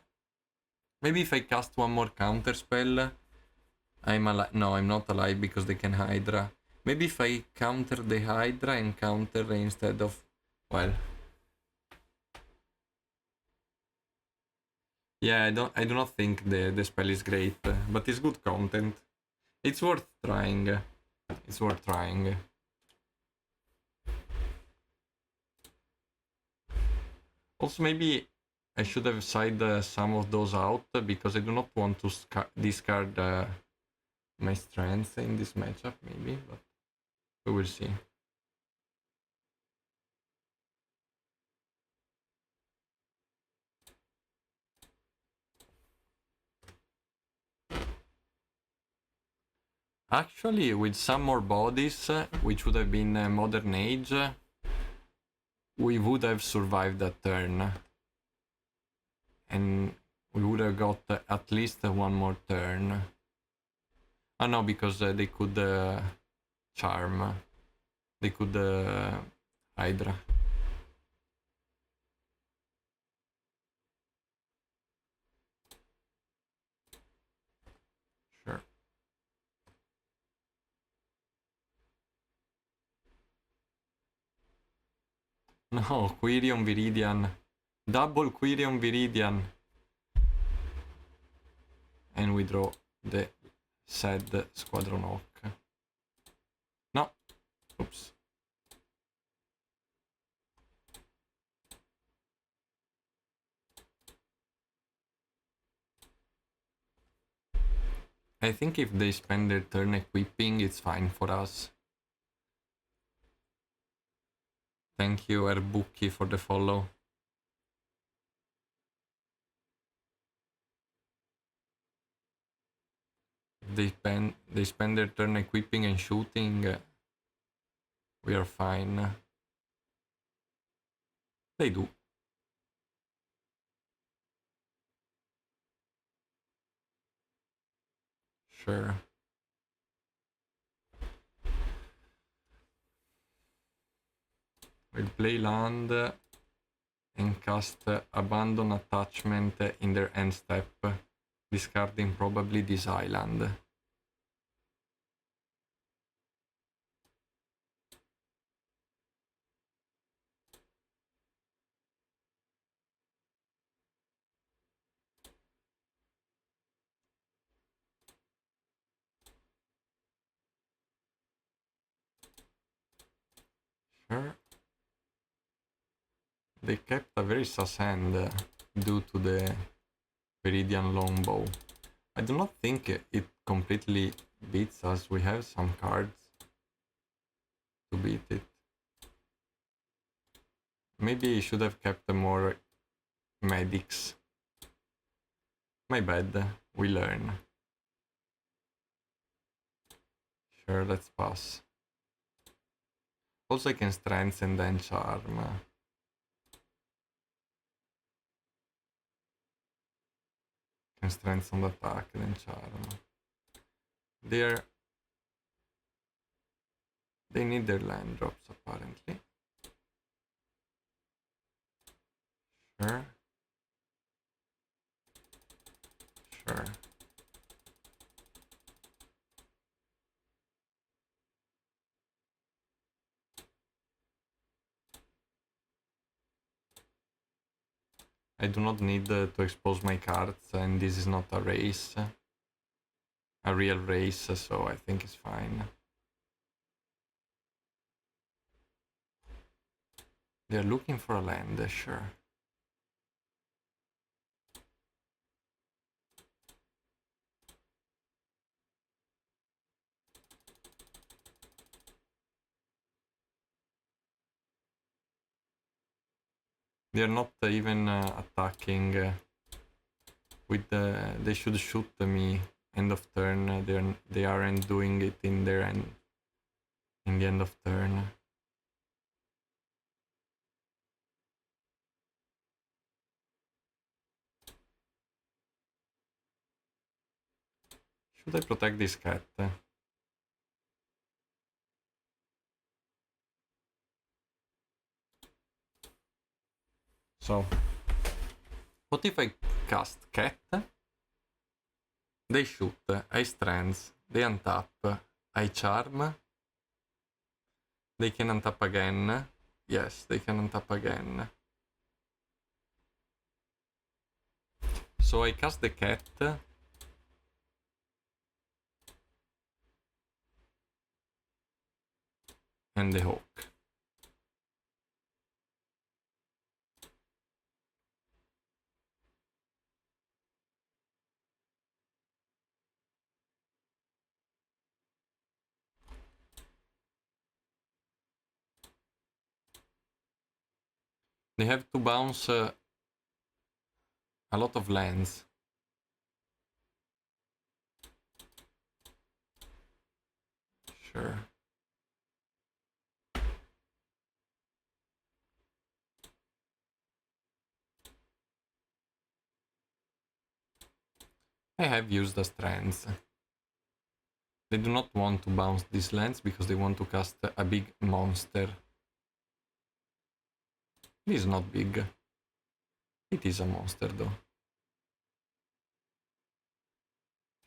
Maybe if I cast one more counter spell, I'm alive. No, I'm not alive because they can Hydra. Maybe if I counter the Hydra and counter instead of, well, yeah, I do not think the spell is great, but it's good content. It's worth trying. It's worth trying. Also, maybe I should have sided some of those out because I do not want to discard my strength in this matchup, maybe, but we will see. Actually, with some more bodies, which would have been Modern Age, we would have survived that turn. And we would have got at least one more turn. Oh no, because they could charm. They could Hydra. Sure. No, Quirion Viridian. Double Quirion Viridian. And we draw the said Squadron Hawk. No. Oops. I think if they spend their turn equipping, it's fine for us. Thank you, Erbuki, for the follow. If they spend their turn equipping and shooting, we are fine. They do. Sure. We'll play land and cast Abandon Attachment in their end step, discarding probably this island. Sure. They kept a very sus hand due to the Viridian Longbow. I do not think it completely beats us. We have some cards to beat it. Maybe I should have kept more medics. My bad. We learn. Sure, let's pass. Also I can strengthen then charm. Can strengthen the attack then charm. They need their land drops apparently. Sure. Sure. I do not need to expose my cards, and this is not a race. A real race, so I think it's fine. They're looking for a land, sure. They're not even attacking with the... They should shoot me end of turn. They aren't doing it in their end. In the end of turn. Should I protect this cat? So, what if I cast cat? They shoot, I strands, they untap, I charm. They can untap again. Yes, they can untap again. So I cast the cat. And the hawk. They have to bounce a lot of lands. I have used the strands. They do not want to bounce these lands because they want to cast a big monster. It is not big. It is a monster though.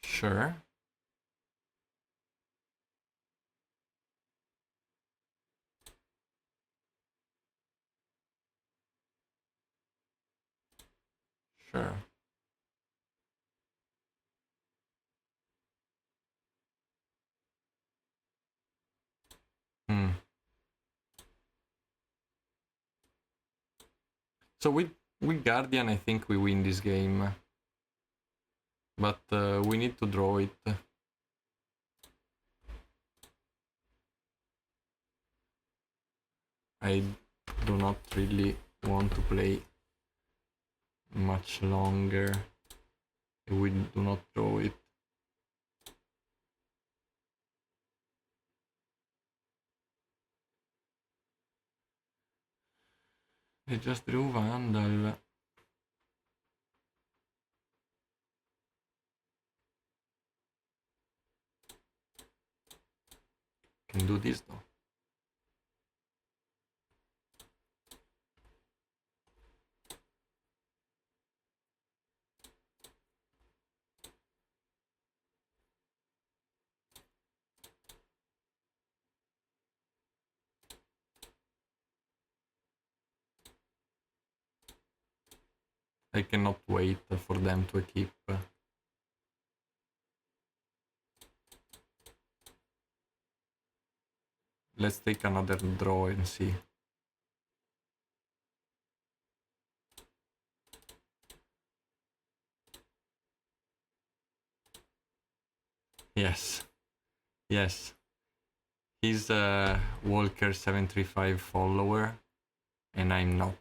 Sure. Sure. Hmm. So with Guardian, I think we win this game. But we need to draw it. I do not really want to play much longer. We do not draw it. I just drew Vandal. Can do this though. I cannot wait for them to equip. Let's take another draw and see. Yes. Yes. He's a Walker 735 follower, and I'm not.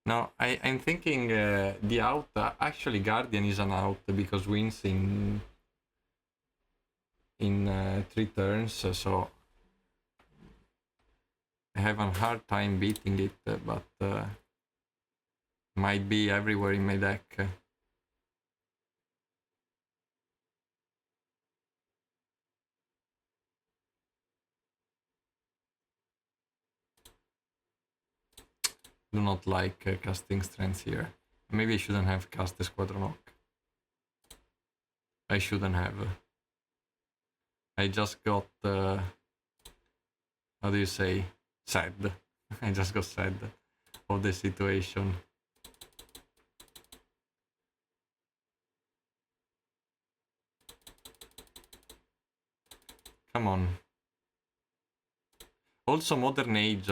Now, I'm thinking the out, actually Guardian is an out because wins in 3 turns, so I have a hard time beating it, but might be everywhere in my deck. Do not like casting strengths here. Maybe I shouldn't have cast the Squadron Hawk. I shouldn't have. I just got, how do you say, sad. I just got sad of the situation. Come on. Also Modern Age.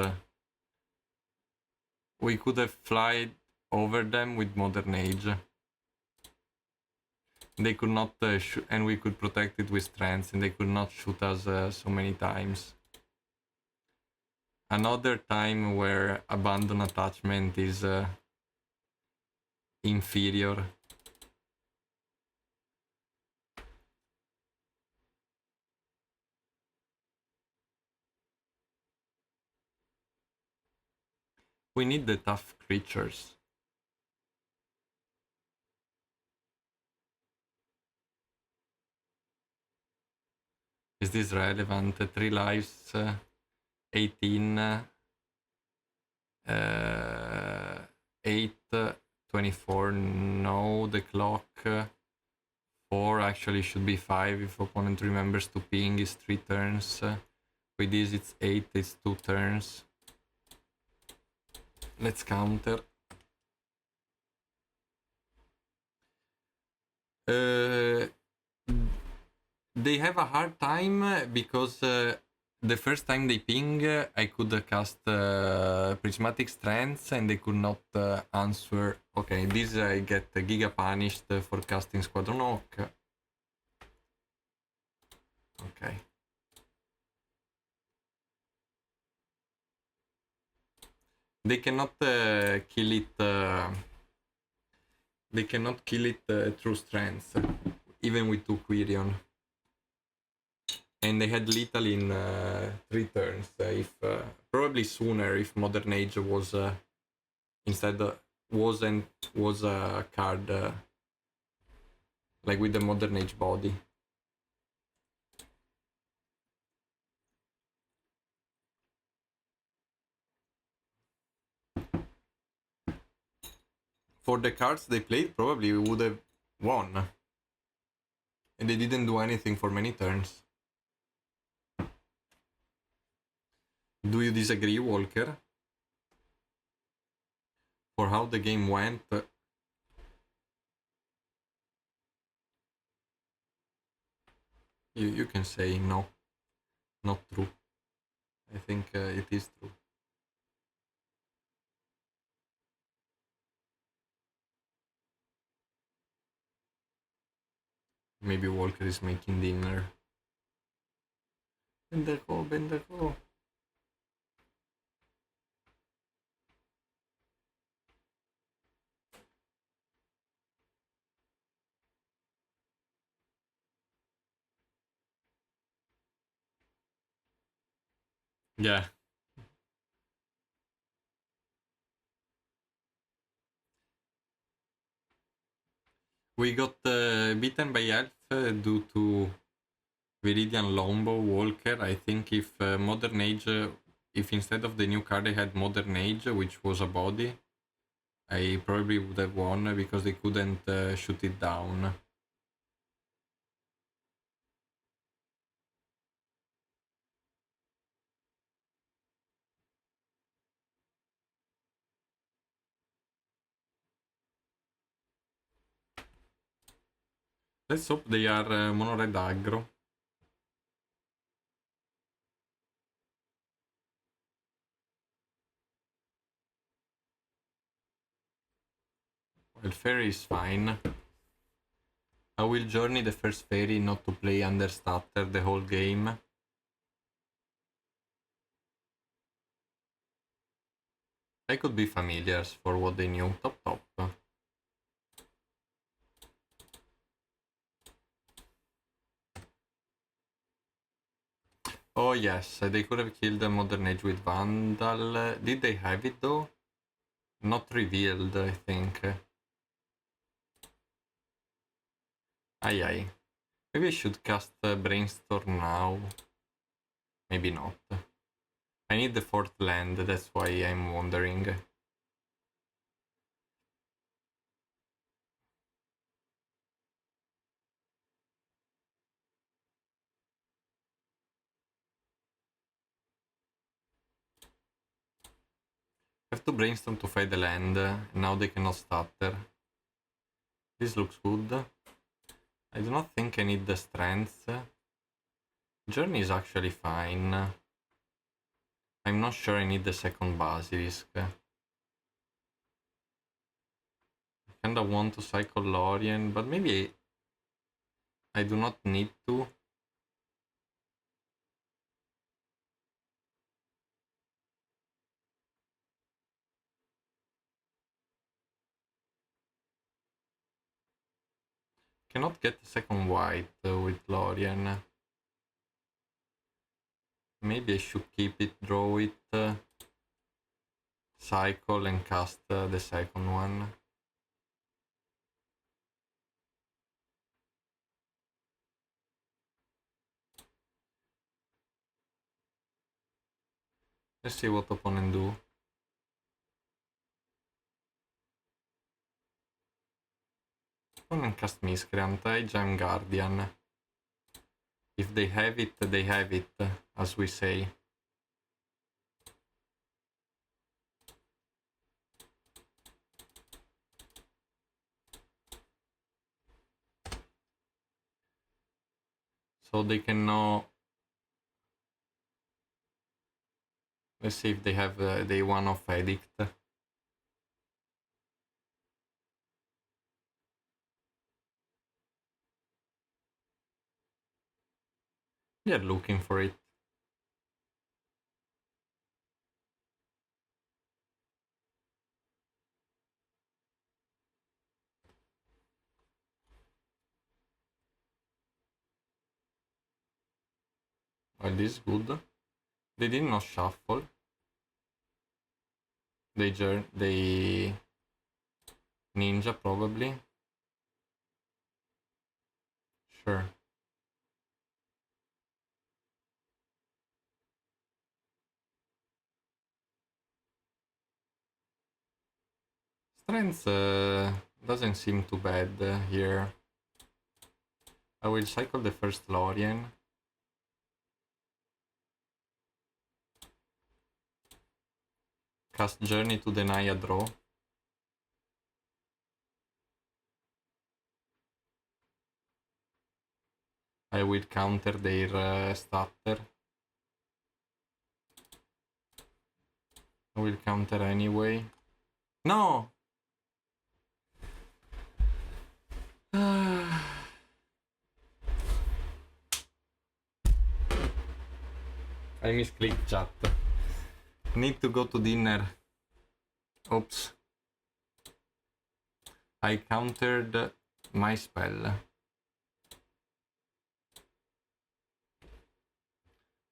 We could have flied over them with Modern Age. They could not shoot, and we could protect it with strengths, and they could not shoot us so many times. Another time where abandon attachment is inferior. We need the tough creatures. Is this relevant? 3 lives, 18, 8, 24. No, the clock. 4 actually should be 5 if opponent remembers to ping is 3 turns. With this it's 8, it's 2 turns. Let's counter. They have a hard time because the first time they ping, I could cast Prismatic Strands and they could not answer. Okay, this I get Giga punished for casting Squadron Hawk. Okay. They cannot kill it. They cannot kill it through Strands, even with 2 Quirion. And they had lethal in 3 turns. If probably sooner if Modern Age was instead was a card like with the Modern Age body. For the cards they played, probably we would have won. And they didn't do anything for many turns. Do you disagree, Walker? For how the game went? You can say no, not true. I think it is true. Maybe Walker is making dinner. Bendejo, bendejo. Yeah. We got beaten by Elf due to Viridian Lombo Walker. I think if Modern Age, if instead of the new card they had Modern Age, which was a body, I probably would have won because they couldn't shoot it down. Let's hope they are mono red aggro. Well, fairy is fine. I will journey the first fairy not to play Understatter the whole game. I could be familiars for what they knew. Top top. Oh yes, they could have killed the Modern Age with Vandal. Did they have it though? Not revealed, I think. Aye aye. Maybe I should cast Brainstorm now. Maybe not. I need the fourth land, that's why I'm wondering. I have to brainstorm to find the land. Now they cannot stutter. This looks good. I do not think I need the strength. Journey is actually fine. I'm not sure I need the second Basilisk. I kinda want to cycle Lorien, but maybe I do not need to. Cannot get the second white with Lorien. Maybe I should keep it, draw it, cycle and cast the second one. Let's see what opponent do. Opponent cast Miscreant, I jam Guardian. If they have it, as we say. So they can know. Let's see if they have day one of Edict. They're looking for it. Well, this is good. They did not shuffle. They ninja probably. Sure. Strength doesn't seem too bad here. I will cycle the first Lorien. Cast Journey to deny a draw. I will counter their starter. I will counter anyway. No! I misclicked chat. Need to go to dinner. Oops. I countered my spell.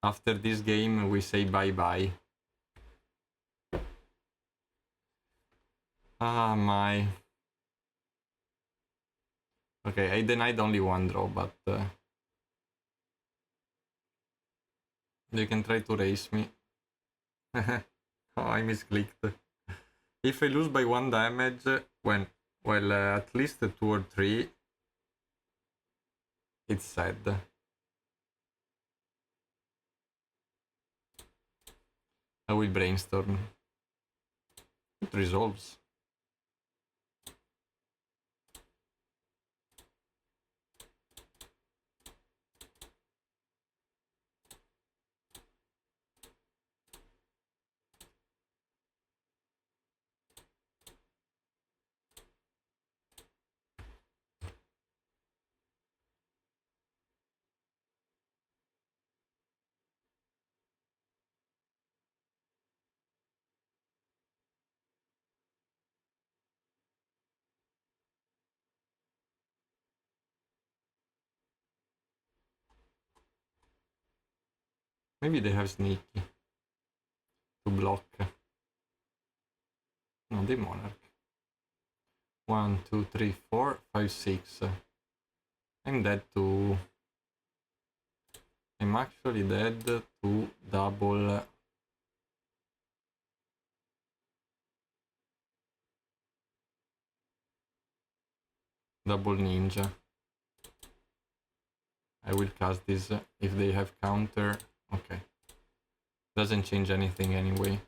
After this game, we say bye-bye. Ah, my. Okay, I denied only one draw, but you can try to raise me. Oh, I misclicked. If I lose by 1 damage, when, well, at least 2 or 3, it's sad. I will brainstorm. It resolves. Maybe they have sneaky to block. No, they monarch. 1, 2, 3, 4, 5, 6. I'm dead to... I'm actually dead to double... Double ninja. I will cast this if they have counter. Okay. Doesn't change anything anyway.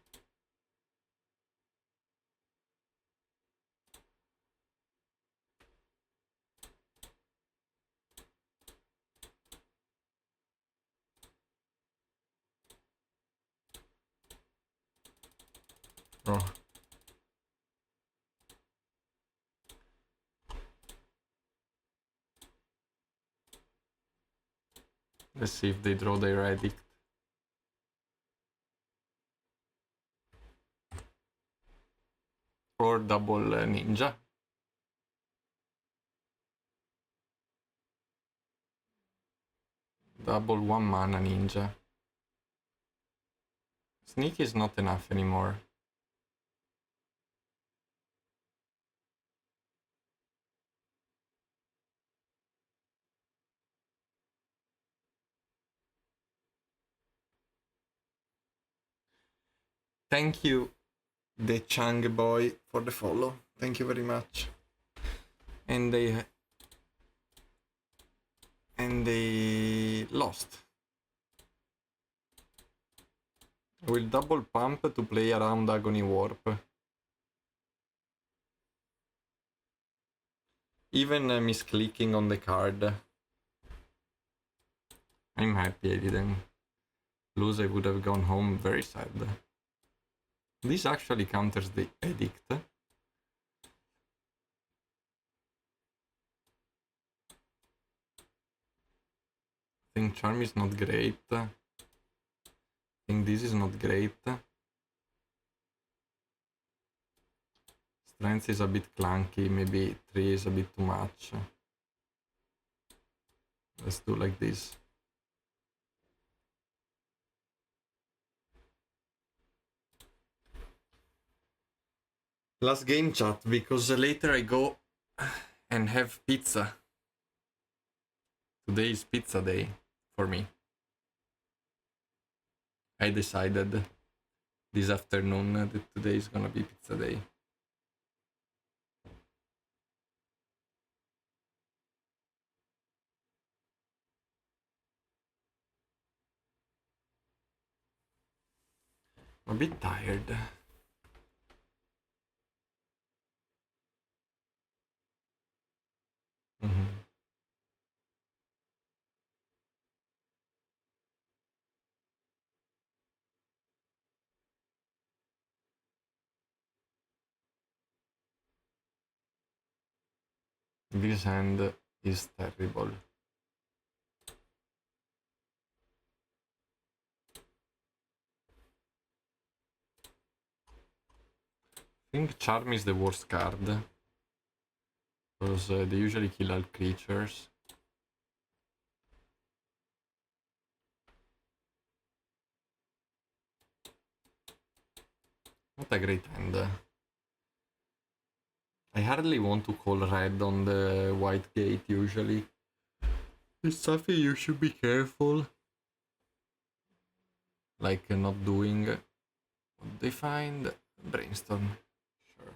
Oh. Let's see if they draw their edict. Or double ninja. Double 1 mana ninja. Sneak is not enough anymore. Thank you, the Chang boy, for the follow. Thank you very much. And they lost. I will double pump to play around Agony Warp. Even misclicking on the card. I'm happy I didn't lose. I would have gone home very sad. This actually counters the edict. I think Charm is not great. I think this is not great. Strength is a bit clunky, maybe 3 is a bit too much. Let's do like this. Last game, chat, because later I go and have pizza. Today is pizza day for me. I decided this afternoon that today is gonna be pizza day. I'm a bit tired. This hand is terrible. I think Charm is the worst card. Because they usually kill all creatures. Not a great hand. I hardly want to call red on the white gate usually. It's something you should be careful. Like not doing what they find. Brainstorm. Sure.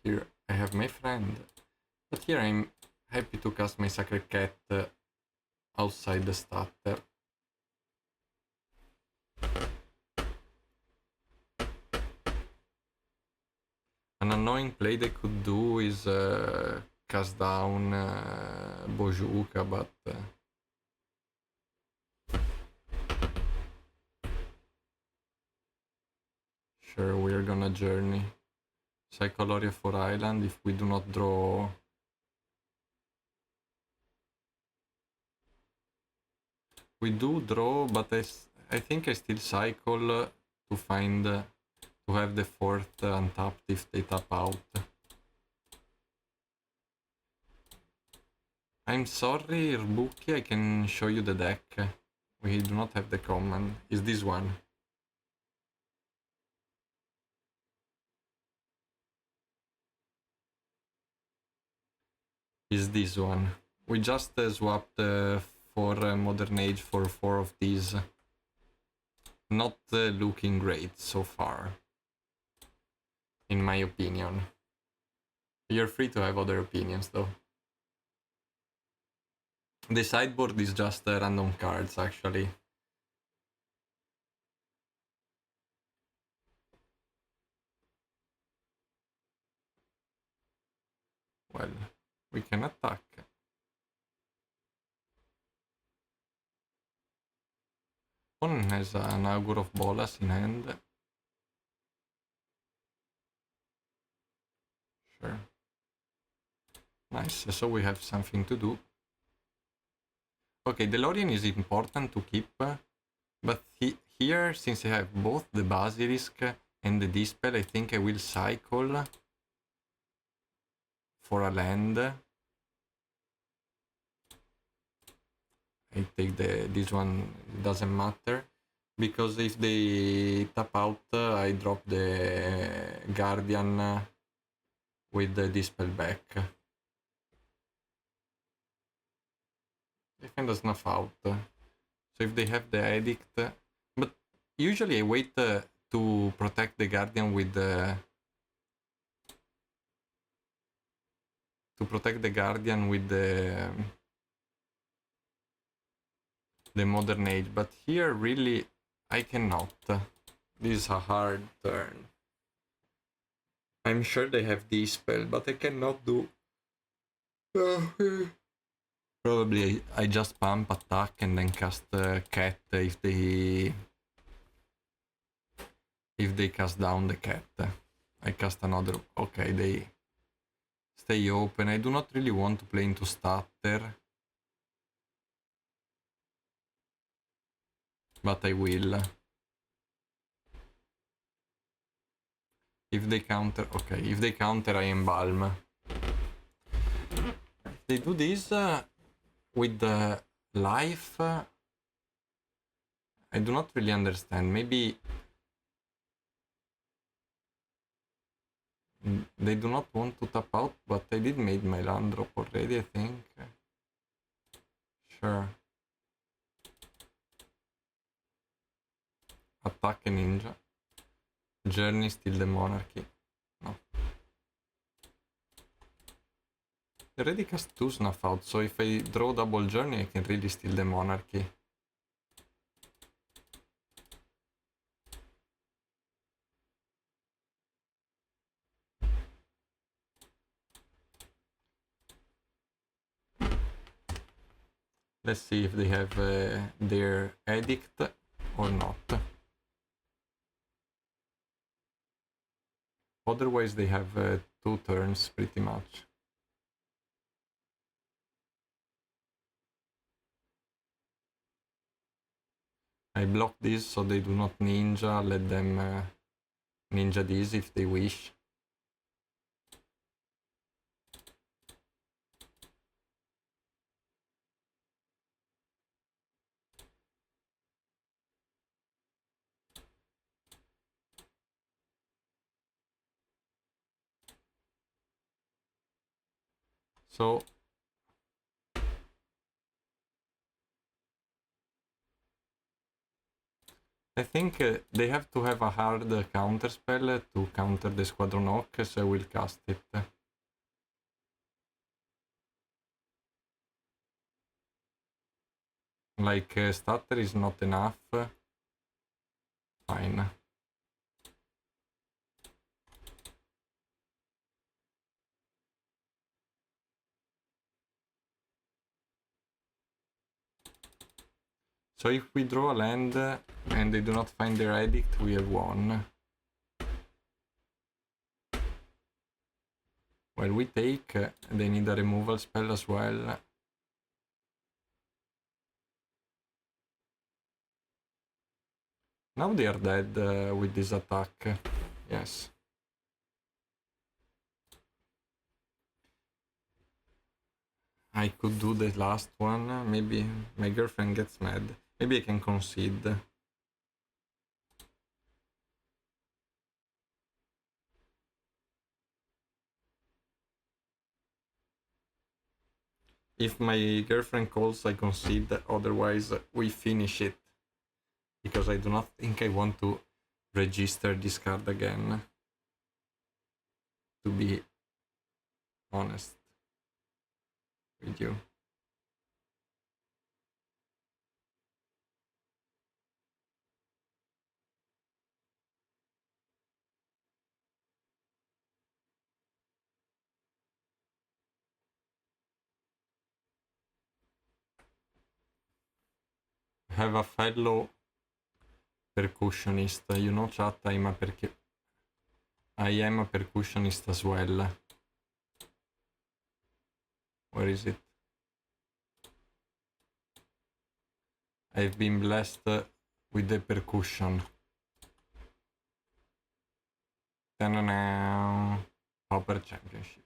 Here I have my friend. But here I'm happy to cast my Sacred Cat outside the starter. An annoying play they could do is cast down Bojuka, but sure, we're gonna journey. Psycholoria for Island if we do not draw. We do draw, but I think I still cycle to find to have the fourth untapped if they tap out. I'm sorry, Rbuki, I can show you the deck. We do not have the command. Is this one? Is this one? We just swapped for Modern Age for 4 of these. Not looking great so far, in my opinion. You're free to have other opinions though. The sideboard is just random cards actually. Well, we can attack. One has an Augur of Bolas in hand. Sure. Nice, so we have something to do. Okay, DeLorean is important to keep, but here, since I have both the Basilisk and the Dispel, I think I will cycle for a land. I take this one, doesn't matter, because if they tap out, I drop the Guardian with the Dispel back. They kind of snuff out. So if they have the Edict, but usually I wait to protect the Guardian with the the Modern Age, but here really I cannot. This is a hard turn. I'm sure they have this spell, but I cannot do. Probably I just pump attack and then cast Cat if they cast down the Cat. I cast another. Okay, they stay open. I do not really want to play into starter, but I will. If they counter, okay. If they counter, I embalm. If they do this with the life, I do not really understand. Maybe They do not want to tap out, but I did made my land drop already, I think. Sure. Attack a ninja. Journey, steal the monarchy. No. I already cast 2 snuff out, so if I draw double journey, I can really steal the monarchy. Let's see if they have their edict or not. Otherwise they have 2 turns pretty much. I block this so they do not ninja, let them ninja this if they wish. So I think they have to have a hard counter spell to counter the Squadron Hawk, so I will cast it. Like stutter is not enough. Fine. So if we draw a land and they do not find their edict, we have won. Well, we take, they need a removal spell as well. Now they are dead with this attack. Yes. I could do the last one. Maybe my girlfriend gets mad. Maybe I can concede. If my girlfriend calls, I concede. Otherwise, we finish it. Because I do not think I want to register this card again. To be honest with you. Have a fellow percussionist. You know, chat, I am a percussionist as well. Where is it? I've been blessed with the percussion. Ta-na-na. Pauper Championship.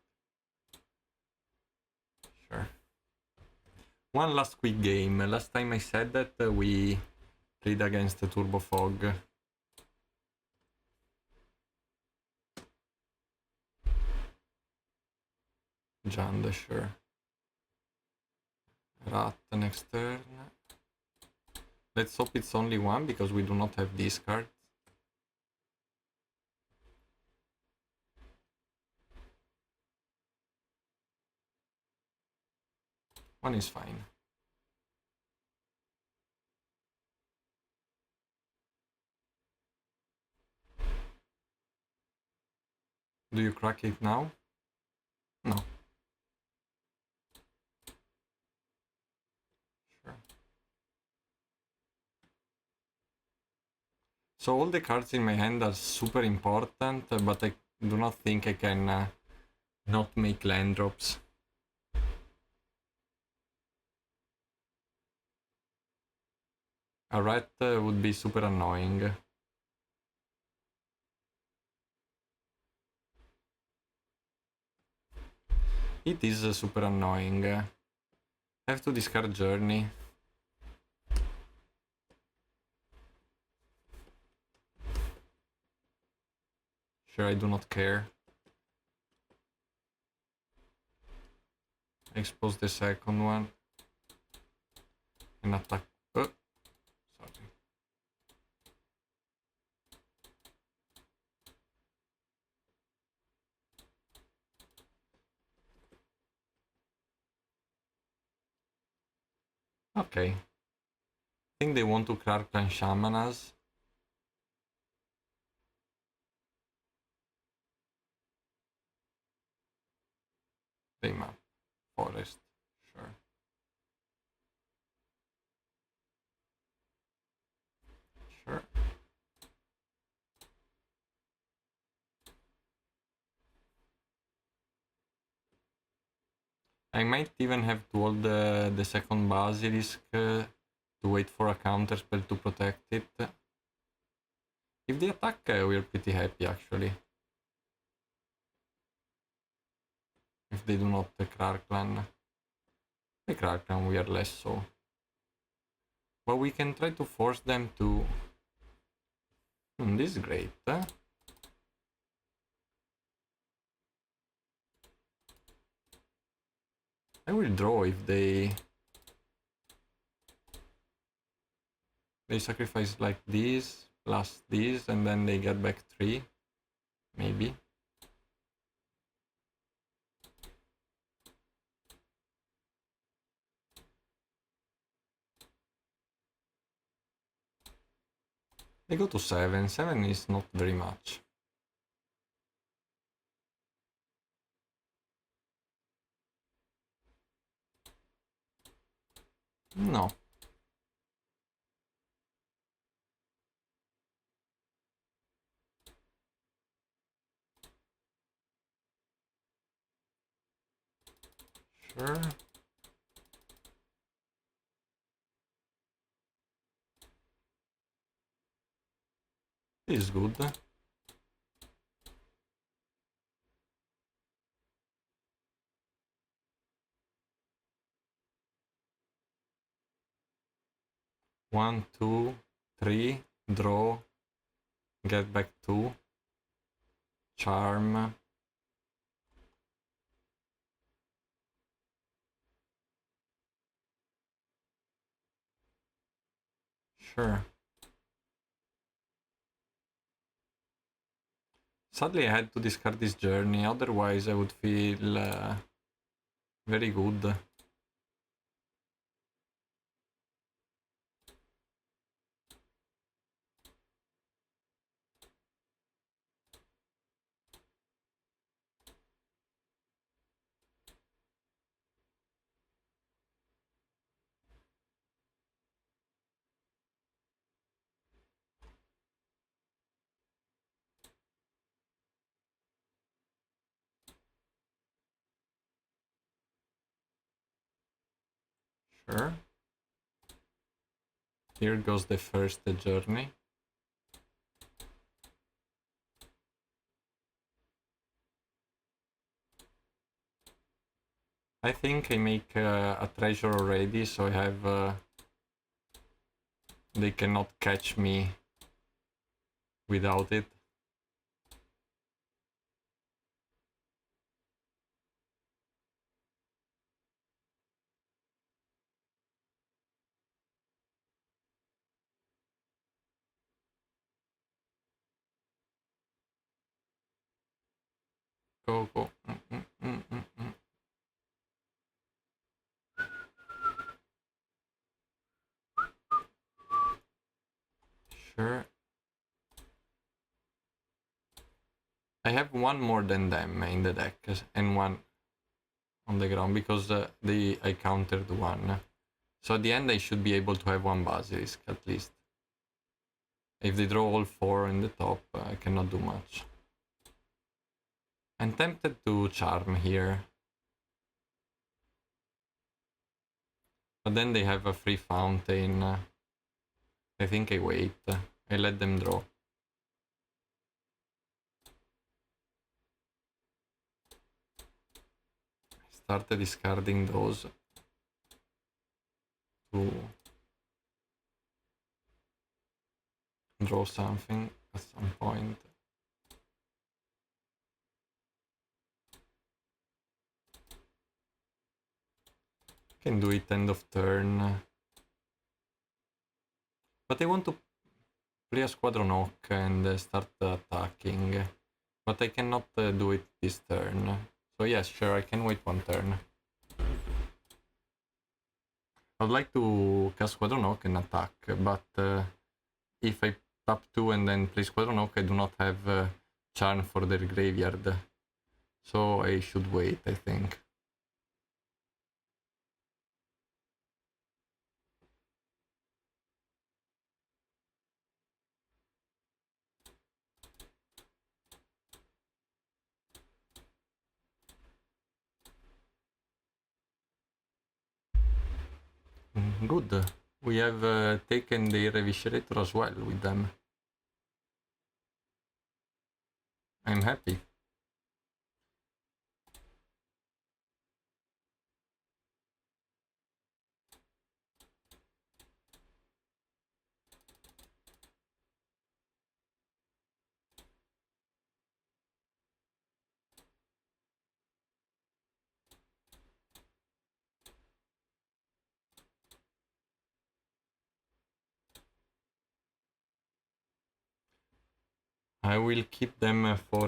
Sure. One last quick game. Last time I said that we played against Turbo Fog. Jand, sure. Rat next turn. Let's hope it's only one because we do not have this card. One is fine. Do you crack it now? No. Sure. So all the cards in my hand are super important, but I do not think I can not make land drops. A rat would be super annoying. It is super annoying. I have to discard Journey. Sure, I do not care. Expose the second one. And attack. Sorry. Okay. I think they want to Krarklan Shaman us. They map. Forest. Sure. Sure. I might even have to hold the second Basilisk to wait for a counter spell to protect it. If they attack, we're pretty happy actually. If they do not Krarklan. The Krarklan we are less so. But we can try to force them to... this is great. I will draw if they sacrifice like this, plus this, and then they get back 3. Maybe. They go to 7. 7 is not very much. No. Sure. This is good. One, two, three, draw, get back 2, charm. Sure. Sadly, I had to discard this journey, otherwise I would feel very good. Sure. Here goes the first journey. I think I make a treasure already, so I have... they cannot catch me without it. Go, go. Sure. I have one more than them in the deck, and one on the ground, because I countered one. So at the end I should be able to have one Basilisk, at least. If they draw all 4 in the top, I cannot do much. I'm tempted to charm here. But then they have a free fountain. I think I wait. I let them draw. I started discarding those to draw something at some point. Can do it end of turn. But I want to play a Squadron Hawk and start attacking. But I cannot do it this turn. So yes, sure, I can wait one turn. I'd like to cast Squadron Hawk and attack, but if I tap 2 and then play Squadron Hawk, I do not have Charm for their graveyard. So I should wait, I think. Good. We have taken the Reviscerator as well with them. I'm happy. I will keep them for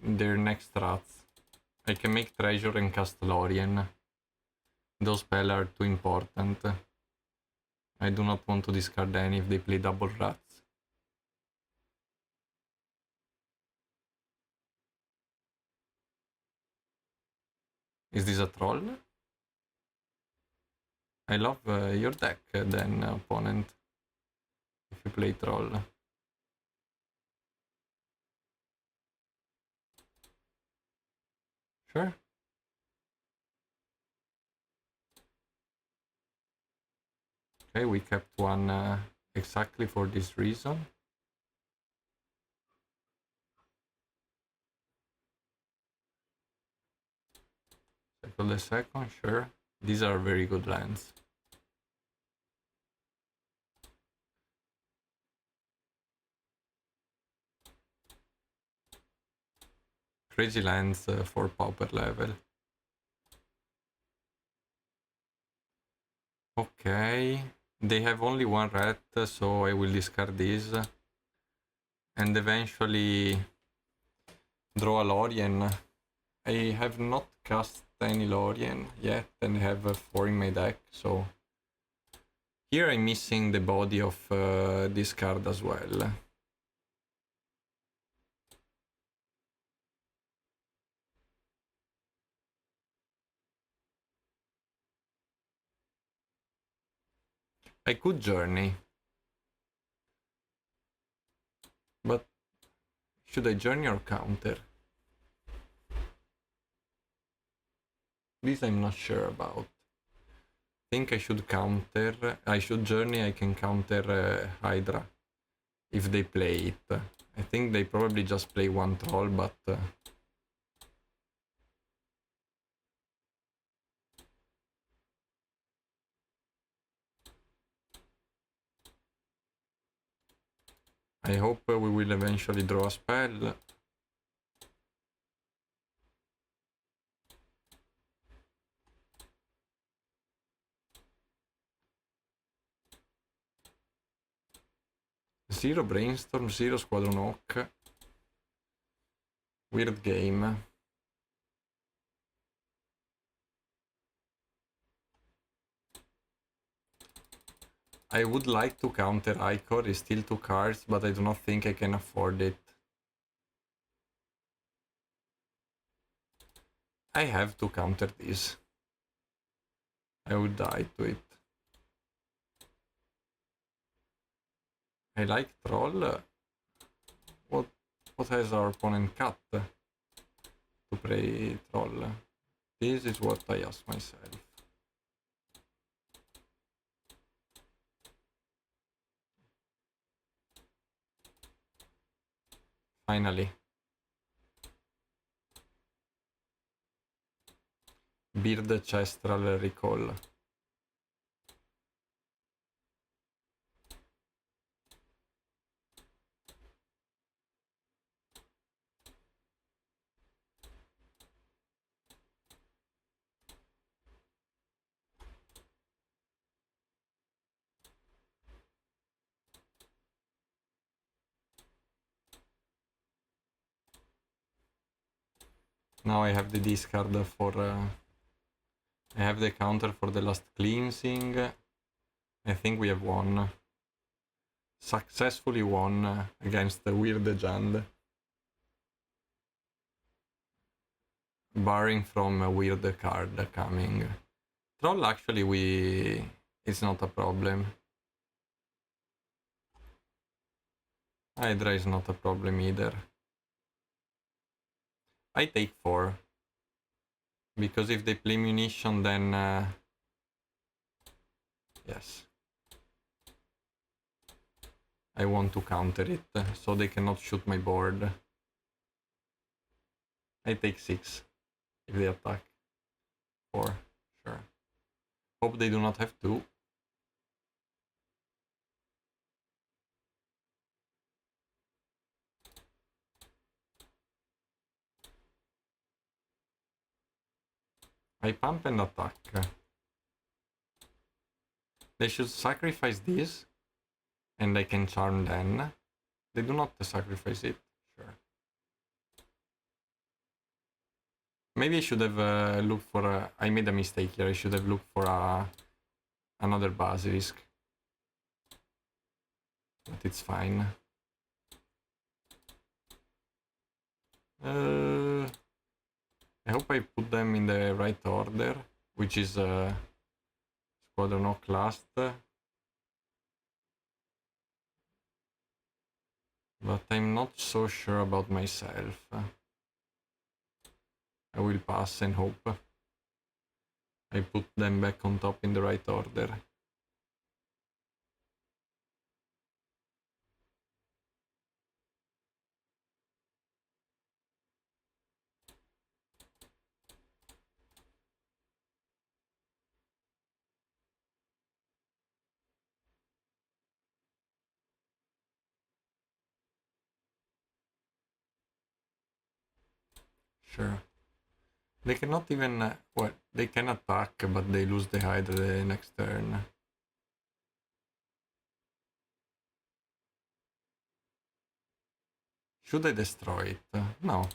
their next rats. I can make Treasure and cast Lorien. Those spells are too important. I do not want to discard any if they play double rats. Is this a troll? I love your deck then, opponent. If you play troll. Sure. Okay, we kept one exactly for this reason. Cycle the second, sure. These are very good lands. Crazy lands for pauper level. Okay, they have only one rat, so I will discard this. And eventually draw a Lorien. I have not cast any Lorien yet and have 4 in my deck, so here I'm missing the body of this card as well. I could journey, but should I journey or counter? This I'm not sure about. I think I should counter. I should journey, I can counter Hydra if they play it. I think they probably just play one troll, but I hope we will eventually draw a spell. Zero Brainstorm, zero Squadron Hawk. Weird game. I would like to counter Icor, it's still 2 cards, but I do not think I can afford it. I have to counter this. I would die to it. I like Troll. What has our opponent cut to play Troll? This is what I ask myself. Finally. Beard Chestral Recall. Now I have the discard for... I have the counter for the last cleansing. I think we have won. Successfully won against the weird Jand. Barring from a weird card coming. Troll actually it's not a problem. Hydra is not a problem either. I take 4. Because if they play munition then... yes. I want to counter it, so they cannot shoot my board. I take 6 if they attack. 4, sure. Hope they do not have 2. I pump and attack. They should sacrifice this, and I can charm then. They do not sacrifice it. Sure. Maybe I should have looked for a... I made a mistake here. I should have looked for another Basilisk. But it's fine. I hope I put them in the right order, which is Squadron Oak last. But I'm not so sure about myself. I will pass and hope I put them back on top in the right order. Sure. They cannot even... well, they can attack, but they lose the Hydra the next turn. Should I destroy it? No.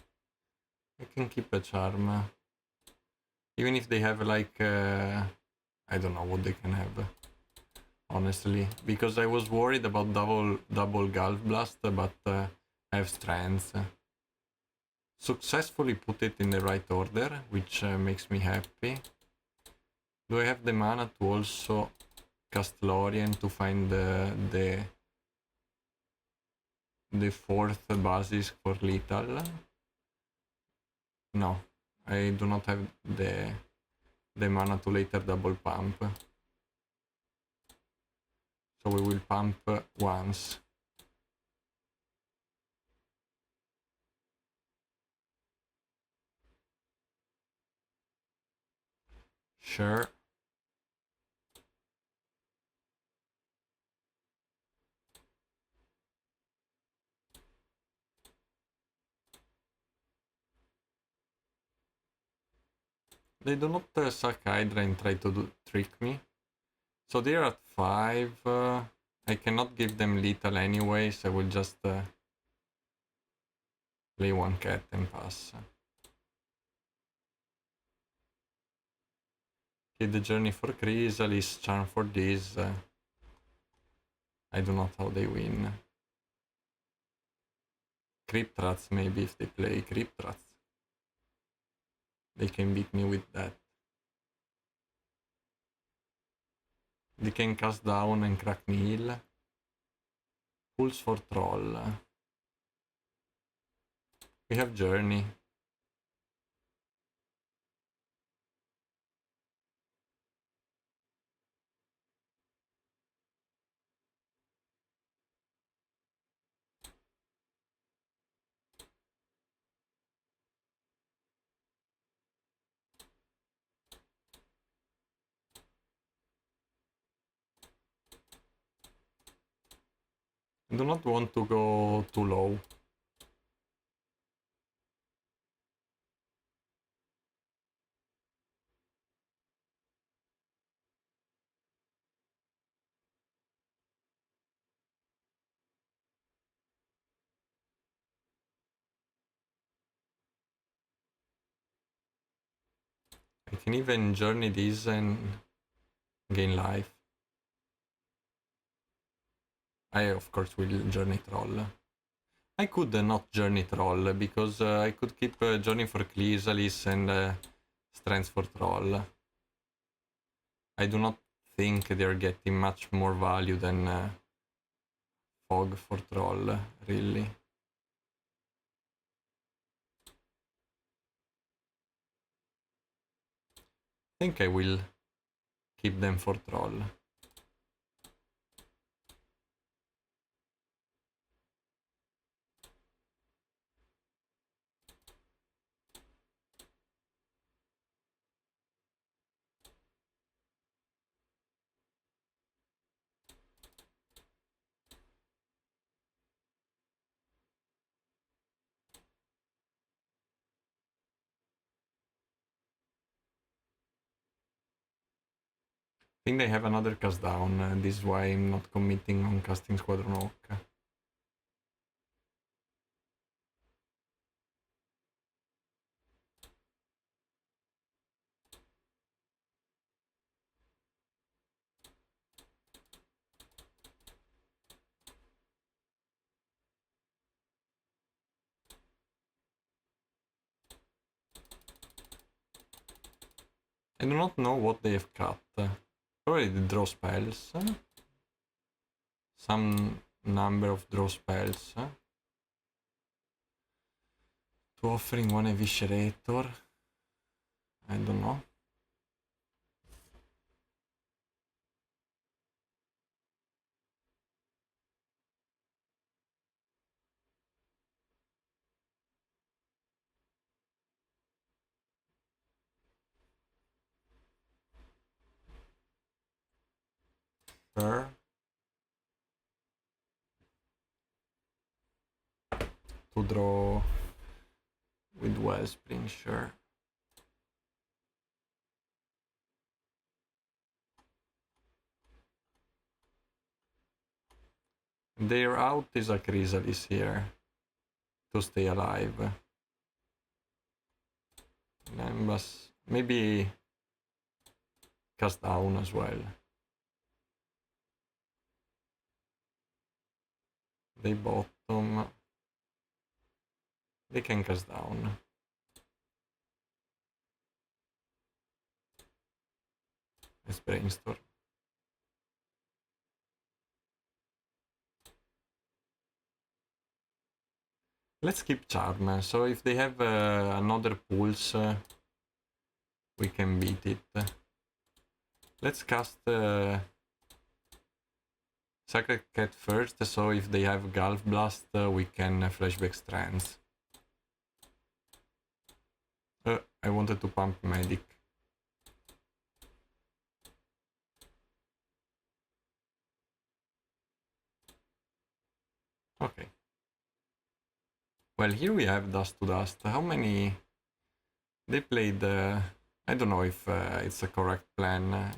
I can keep a charm. Even if they have like... I don't know what they can have. Honestly. Because I was worried about double Gulf Blast, but I have strength. Successfully put it in the right order, which makes me happy. Do I have the mana to also cast Lorien to find the fourth Basilisk for lethal? No, I do not have the mana to later double pump. So we will pump once. Sure. They do not sack Hydra and try to trick me. So they're at 5. I cannot give them lethal anyway, so I will just play one cat and pass. Hit the Journey for Chrysalis, Charm for this. I don't know how they win. Crypt Rats maybe if they play Crypt Rats. They can beat me with that. They can cast down and crack me heal. Pulse for Troll. We have Journey. I do not want to go too low. I can even journey this and gain life. I of course will journey troll. I could not journey troll because I could keep journey for Chrysalis and strength for troll. I do not think they're getting much more value than fog for troll, really. I think I will keep them for troll. I think they have another cast down, this is why I'm not committing on casting Squadron Hawk. I do not know what they have cut. Probably the draw spells. Some number of draw spells. To offering one Eviscerator. I don't know. Sure. To draw with Wellspring, sure. Their out is a Chrysalis here to stay alive. Nimbus, maybe cast down as well. They bottom. They can cast down. Let's brainstorm. Let's keep Charm. So if they have another pulse, we can beat it. Let's cast Sacred Cat first, so if they have Gulf Blast, we can flashback Strands. I wanted to pump Medic. Okay. Well, here we have Dust to Dust. How many... They played... I don't know if it's a correct plan.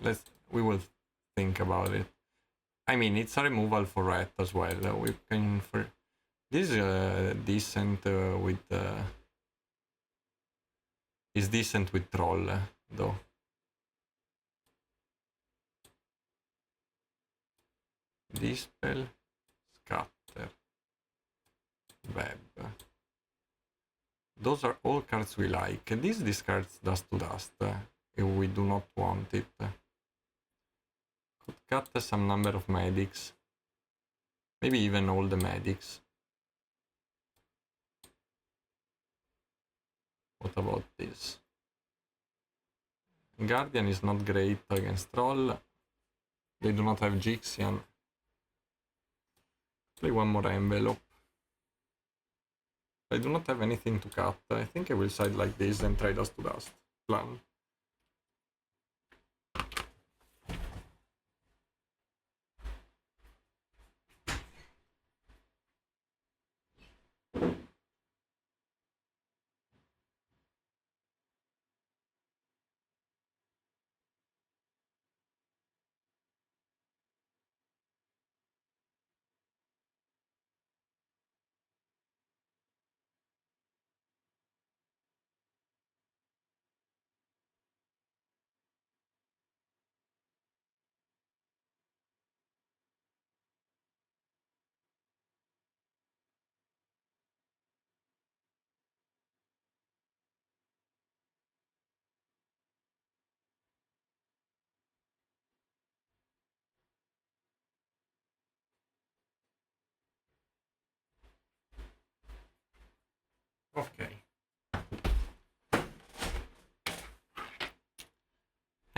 We will think about it. I mean, it's a removal for Rat as well. We can... This is decent with... is decent with Troll, though. Dispel, Scatter, Web. Those are all cards we like. This discards Dust to Dust, if we do not want it. Could cut some number of medics. Maybe even all the medics. What about this? Guardian is not great against Troll. They do not have Jixian. Play one more envelope. I do not have anything to cut. I think I will side like this and try Dust to Dust. Plan.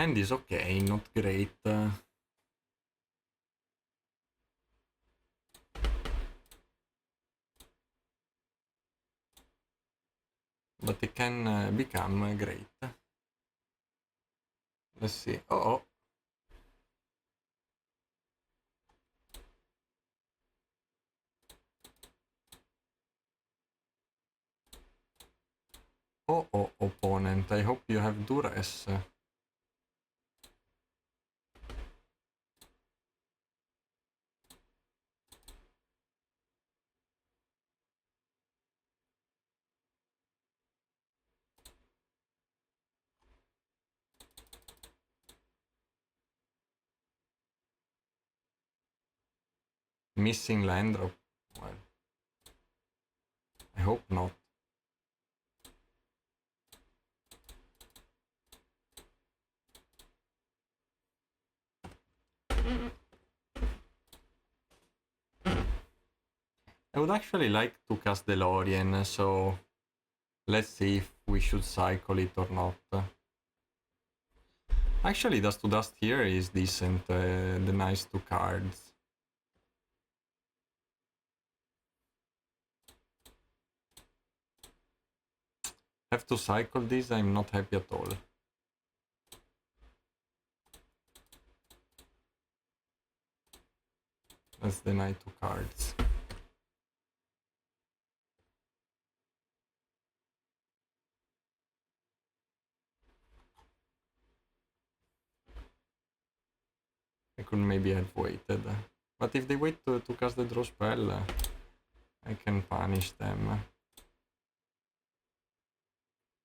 Hand is okay, not great. But it can become great. Let's see. Oh, oh, opponent. I hope you have duress. Missing land drop. Well, I hope not. I would actually like to cast DeLorean, so let's see if we should cycle it or not. Actually, Dust to Dust here is decent, the nice 2 cards. Have to cycle this, I'm not happy at all. Let's deny 2 cards. I could maybe have waited. But if they wait to cast the draw spell, I can punish them.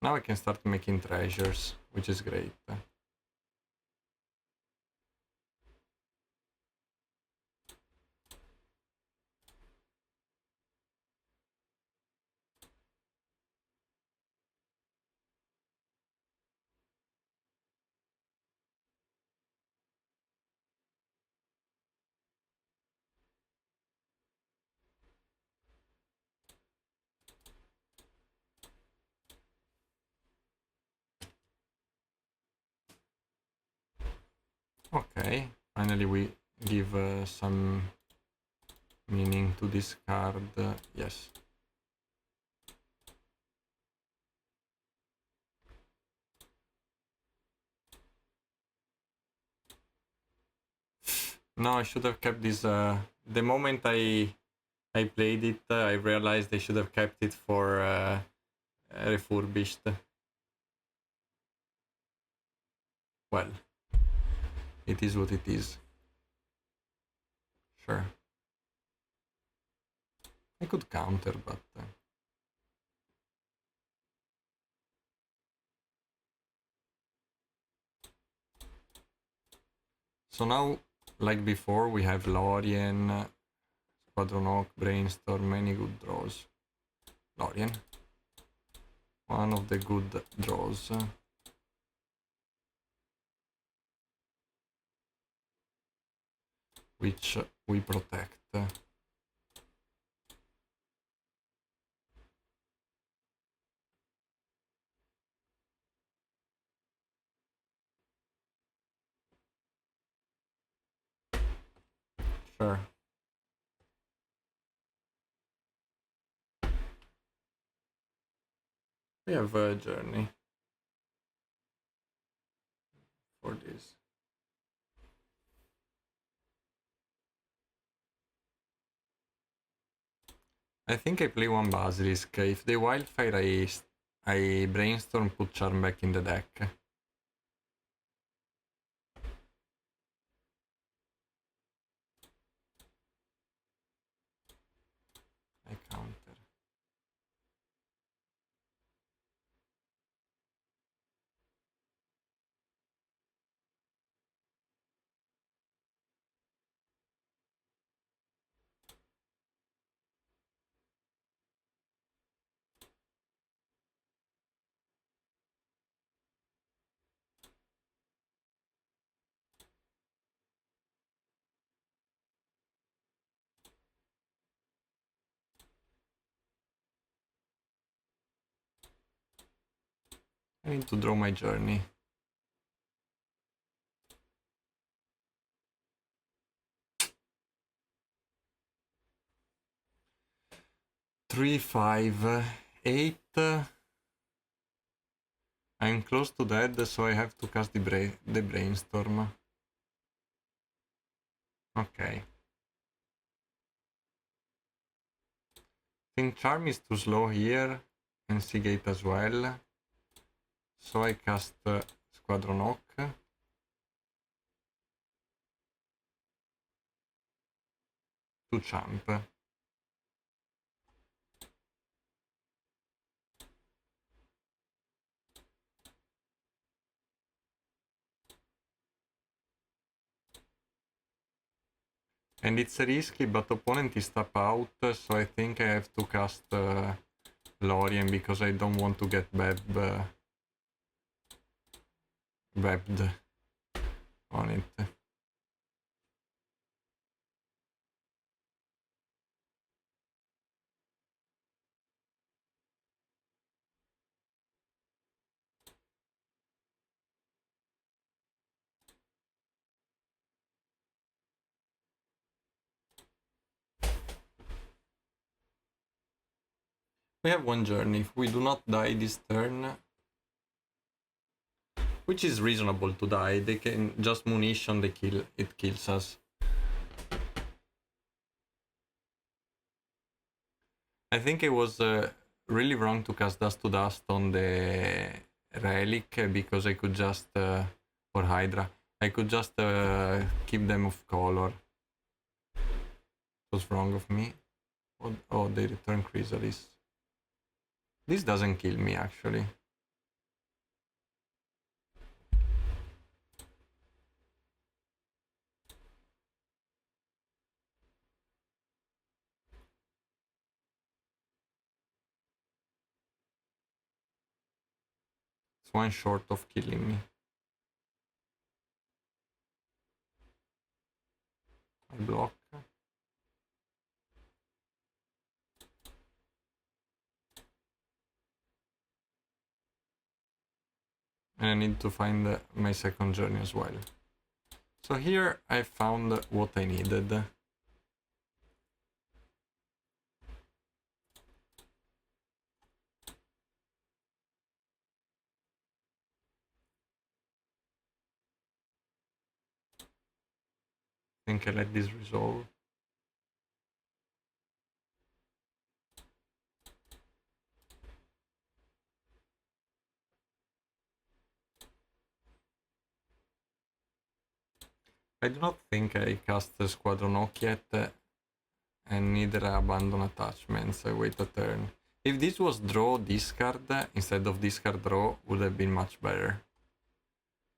Now I can start making treasures, which is great. Okay, finally we give some meaning to this card. Yes. No, I should have kept this. The moment I played it, I realized I should have kept it for refurbished. Well, it is what it is. Sure. I could counter, but... So now, like before, we have Lorien, Squadron Oak, Brainstorm, many good draws. Lorien. One of the good draws. Which we protect. Sure. We have a journey for this. I think I play one Basilisk. If they Wildfire, I Brainstorm, put Charm back in the deck. I counter. I need to draw my journey. 3, 5, 8. I'm close to dead, so I have to cast the brainstorm. Okay. Think Charm is too slow here, and Caw-Gate as well. So I cast Squadron Hawk. To champ. And it's risky, but opponent is tap out, so I think I have to cast Lorien because I don't want to get webbed on it. We have one journey. If we do not die this turn, which is reasonable to die, they can just munition the kill. It kills us. I think it was really wrong to cast Dust to Dust on the Relic because I could just, or Hydra, I could just keep them of color. It was wrong of me. Oh, they return Chrysalis. This doesn't kill me actually. It's one short of killing me. I block. And I need to find my second journey as well. So here I found what I needed. I think I let this resolve. I do not think I cast the Squadron Hawk yet, and neither abandon attachments. I wait a turn. If this was draw discard instead of discard draw, would have been much better.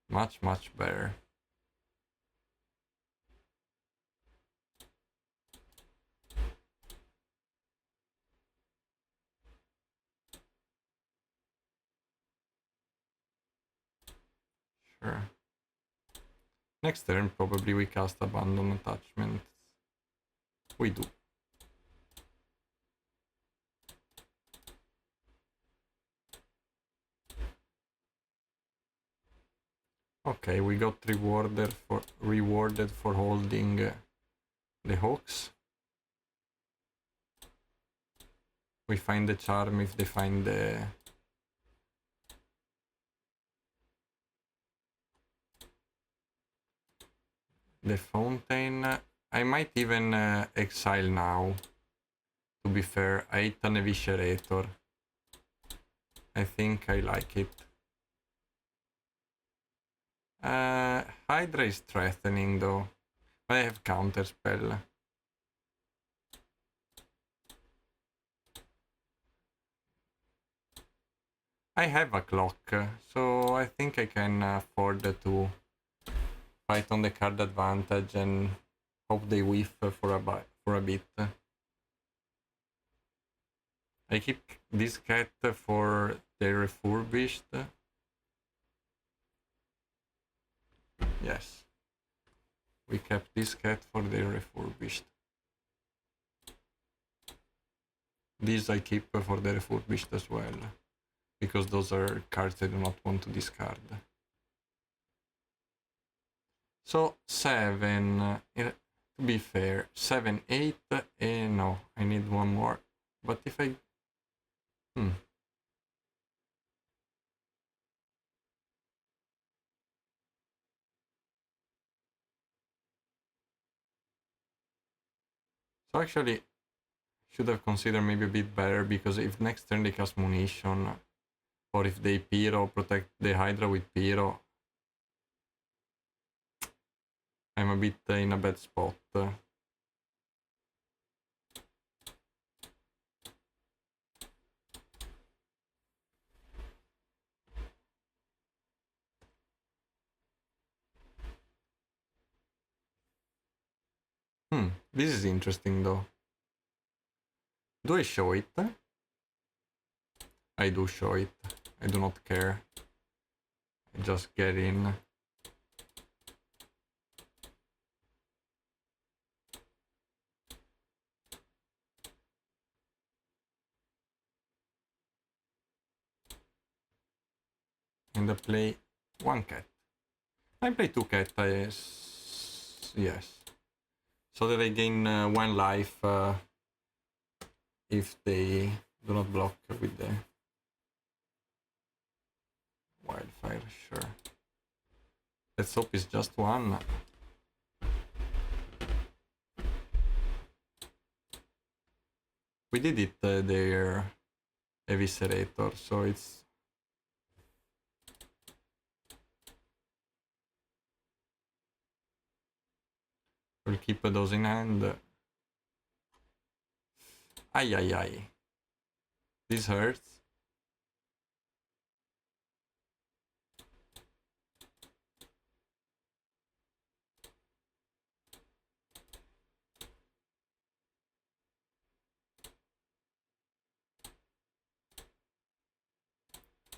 Much better. Sure. Next turn probably we cast abandon attachments. We do. Okay, we got rewarded for holding the hawks. We find the charm if they find the fountain. I might even exile now. To be fair, I hate an eviscerator. I think I like it. Hydra is threatening though. But I have counterspell. I have a clock, so I think I can afford to fight on the card advantage and hope they whiff for a bit. I keep this cat for the refurbished. Yes. We kept this cat for the refurbished. These I keep for the refurbished as well, because those are cards I do not want to discard. So 7, to be fair, 7, 8, no, I need one more. But if I... Hmm. So actually, should have considered maybe a bit better, because if next turn they cast Munition, or if they Pyro, protect the Hydra with Pyro, I'm a bit in a bad spot. This is interesting though. Do I show it? I do show it. I do not care. I just get in. And I play one cat. I play two cat, yes. So that I gain one life if they do not block with the wildfire, sure. Let's hope it's just one. We did it their eviscerator, so it's... We'll keep those in hand. Ay ay ay. This hurts.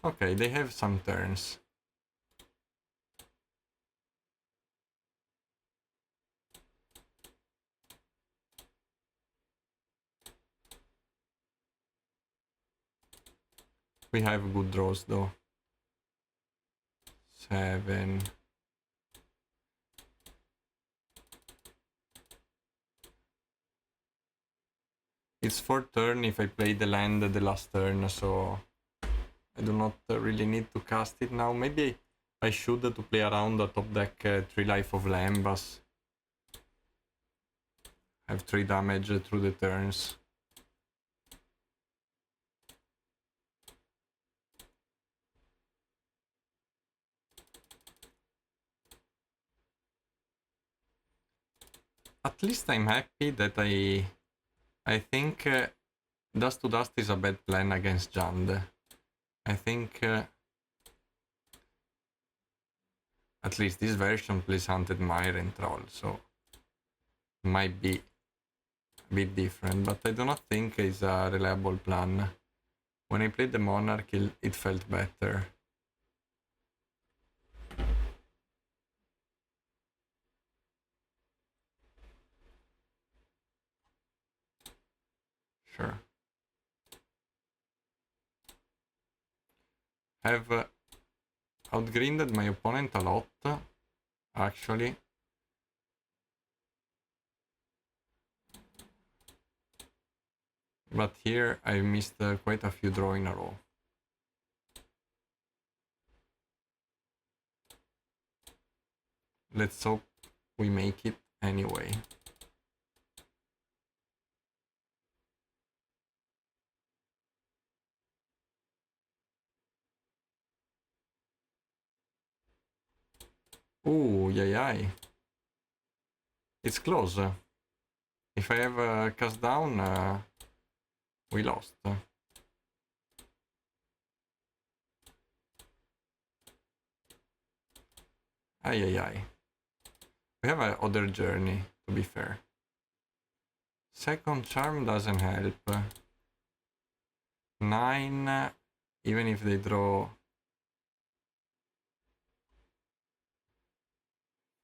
Okay, they have some turns. We have good draws though. 7. It's 4 turn if I play the land the last turn, so I do not really need to cast it now. Maybe I should to play around the top deck 3 life of Lambas. Have 3 damage through the turns. At least I'm happy that I think Dust to Dust is a bad plan against Jund. I think at least this version plays Hunted Mire and Troll, so might be a bit different, but I do not think it's a reliable plan. When I played the Monarch, it felt better. Sure. Have outgrinded my opponent a lot, actually. But here I missed quite a few draw in a row. Let's hope we make it anyway. Ooh, yay. It's close. If I have cast down, we lost. Ay. We have another journey, to be fair. Second charm doesn't help. 9, even if they draw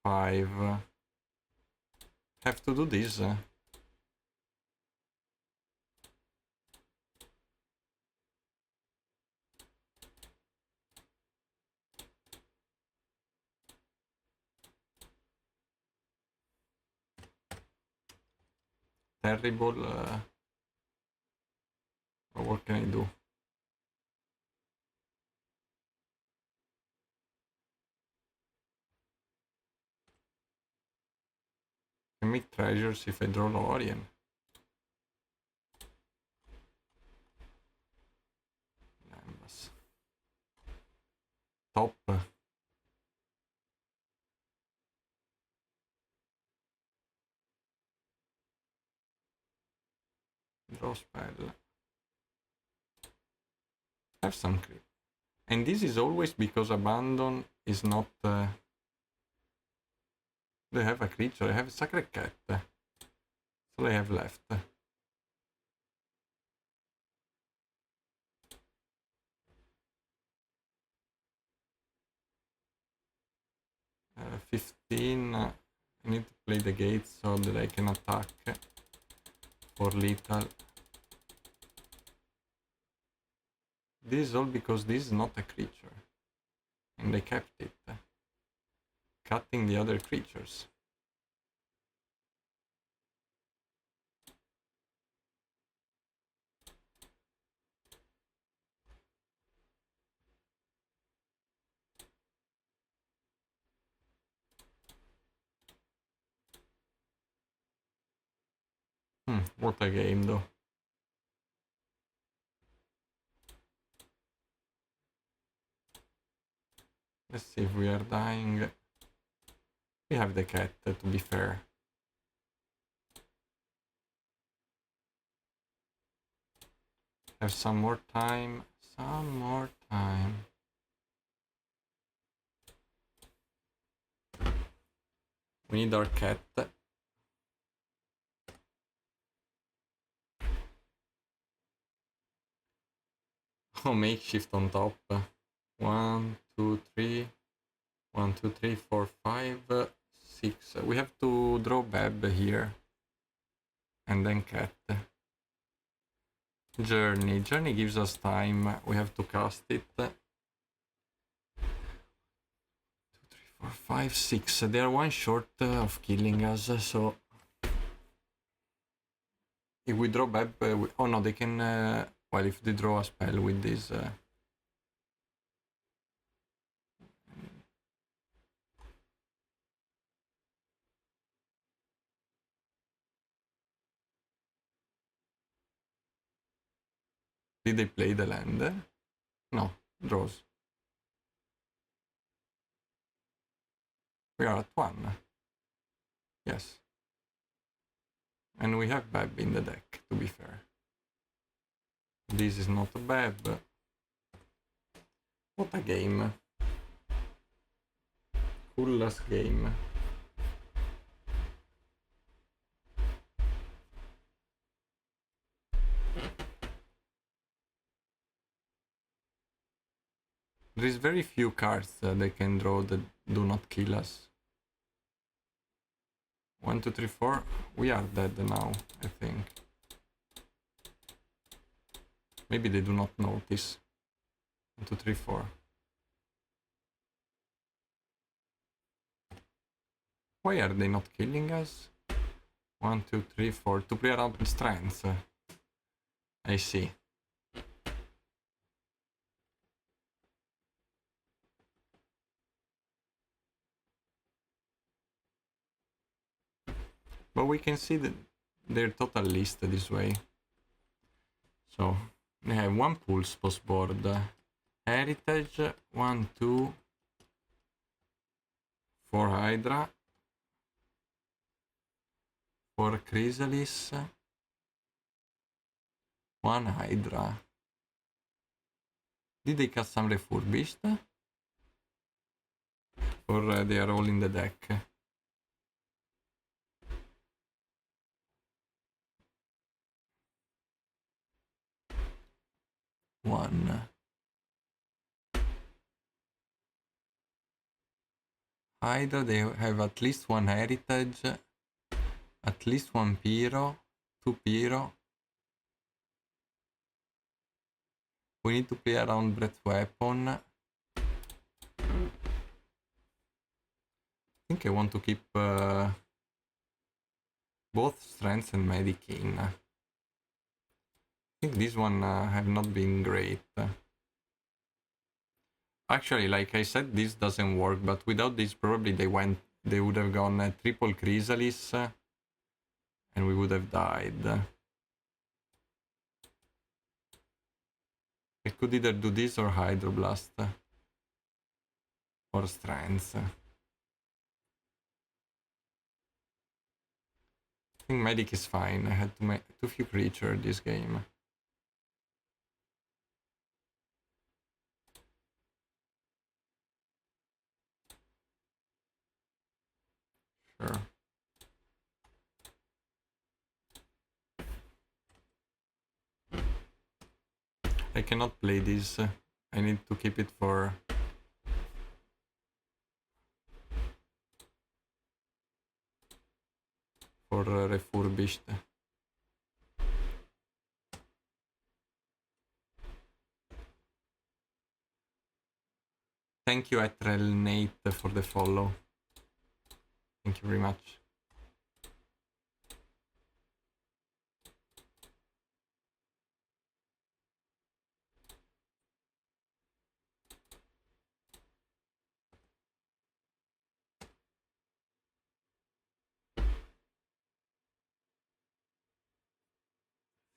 5. Have to do this. Terrible. what can I do? I can make treasures if I draw Lorien. Lambas. Top. Draw spell. Have some creep. And this is always because abandon is not... They have a creature, I have a sacred cat. So they have left. 15. I need to play the gate so that I can attack for lethal. This is all because this is not a creature. And I kept it. Cutting the other creatures. What a game though. Let's see if we are dying. We have the cat, to be fair. Have some more time. Some more time. We need our cat. Oh, makeshift on top. 1, 2, 3. 1, 2, 3, 4, 5, 6. We have to draw Bab here. And then cat. Journey. Journey gives us time. We have to cast it. 2, 3, 4, 5, 6. They are one short of killing us, so... If we draw Bab... oh no, they can... well, if they draw a spell with this... Did they play the land? No, draws. We are at 1. Yes. And we have Bab in the deck, to be fair. This is not a Bab. What a game. Coolest game. There is very few cards they can draw that do not kill us. 1, 2, 3, 4. We are dead now, I think. Maybe they do not notice. 1, 2, 3, 4. Why are they not killing us? 1, 2, 3, 4. To play around with strength. I see. But we can see their total list this way. So, they have 1 pulse post board. Heritage, 1, 2, 4 Hydra, 4 Chrysalis, 1 Hydra. Did they cast some refurbished? Or they are all in the deck? One. Hydra, they have at least 1 heritage, at least 1 Pyro, 2 Pyro. We need to play around Breath Weapon. I think I want to keep both Strength and Medic in. think this one have not been great. Actually, like I said, this doesn't work, but without this, probably they would have gone triple Chrysalis, and we would have died. I could either do this or Hydroblast, or Strength. I think Medic is fine. I had to make too few creatures this game. Sure. I cannot play this. I need to keep it for refurbished. Thank you, Etrel Nate, for the follow. Thank you very much.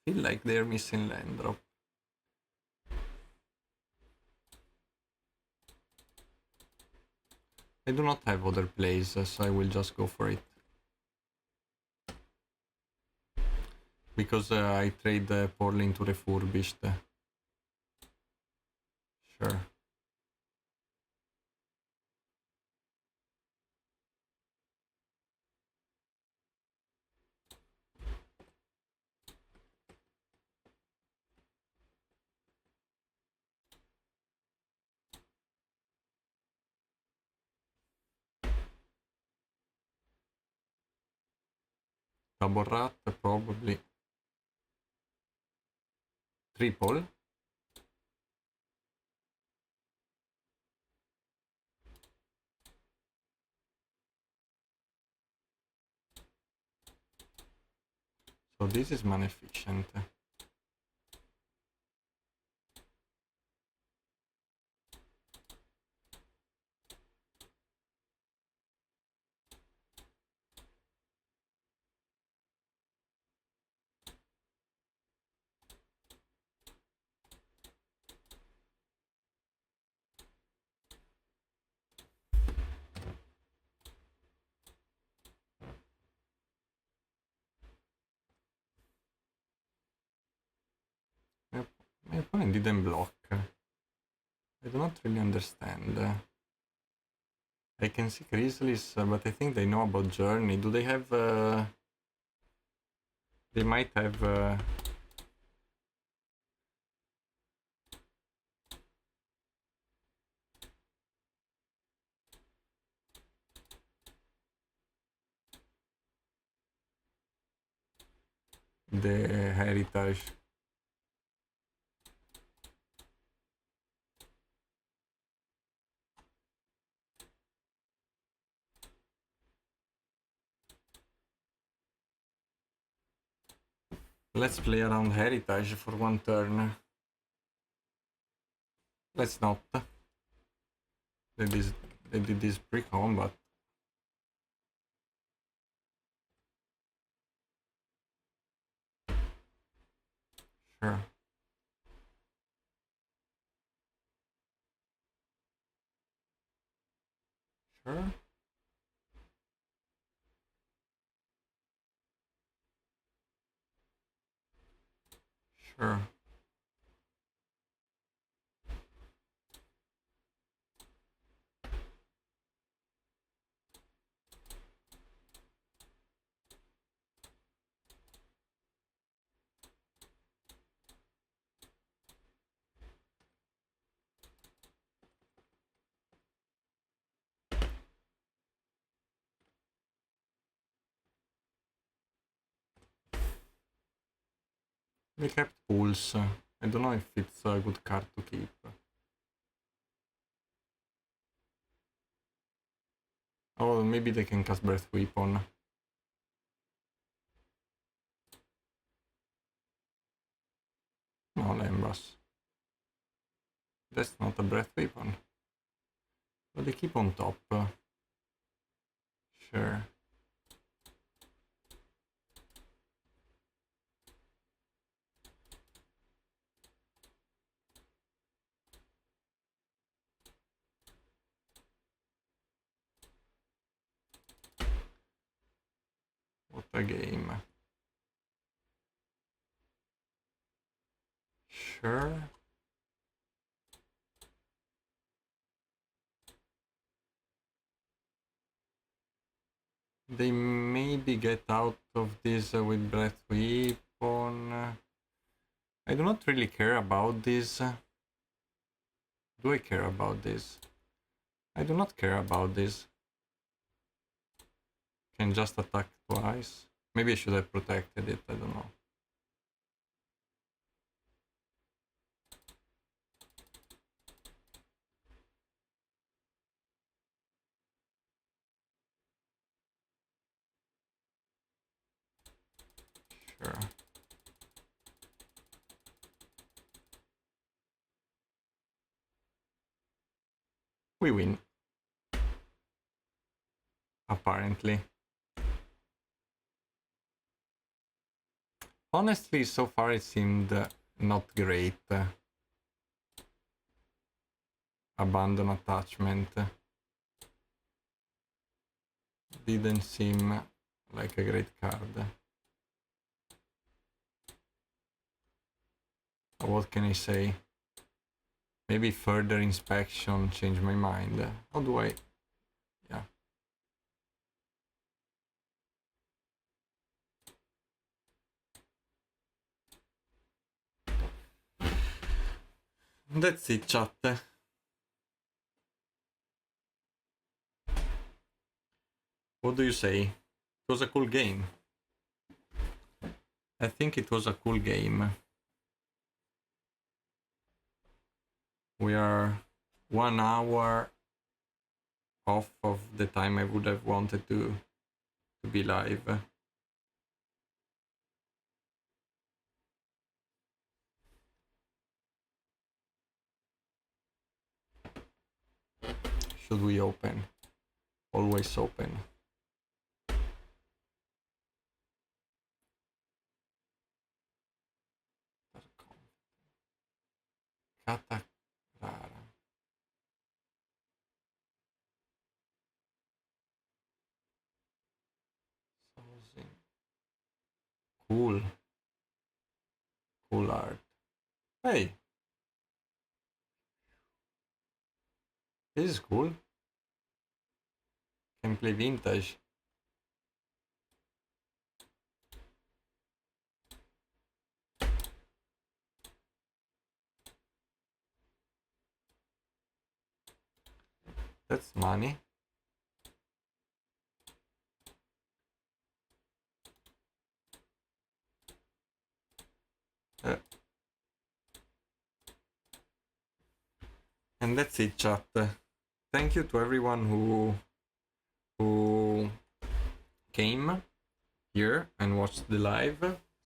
Feel like they're missing land drop. I do not have other plays, so I will just go for it. Because I trade poorly into refurbished. Sure. Taborrat, probably. Triple. So this is mana efficient. My opponent didn't block. I do not really understand. I can see Chrysalis, but I think they know about Journey. Do they have... They might have... the Heritage. Let's play around Heritage for one turn. Let's not. They did this pre-combat. Sure. Sure. Sure. They kept Pulse. I don't know if it's a good card to keep. Oh, maybe they can cast Breath Weapon. us. That's not a breath weapon. But they keep on top. Sure. What a game. Sure. They maybe get out of this with breath weapon. I do not really care about this. Do I care about this? I do not care about this. Can just attack twice. Maybe I should have protected it, I don't know. Sure. We win. Apparently. Honestly, so far it seemed not great. Abandon attachment. Didn't seem like a great card. What can I say? Maybe further inspection changed my mind. How do I... Yeah. That's it, chat. What do you say? It was a cool game. I think it was a cool game. We are 1 hour off of the time I would have wanted to be live. Should we open? Always open. Kata rara. Cool. Cool art. Hey! This is cool. Can play vintage. That's money. And that's it, chat. Thank you to everyone who came here and watched the live.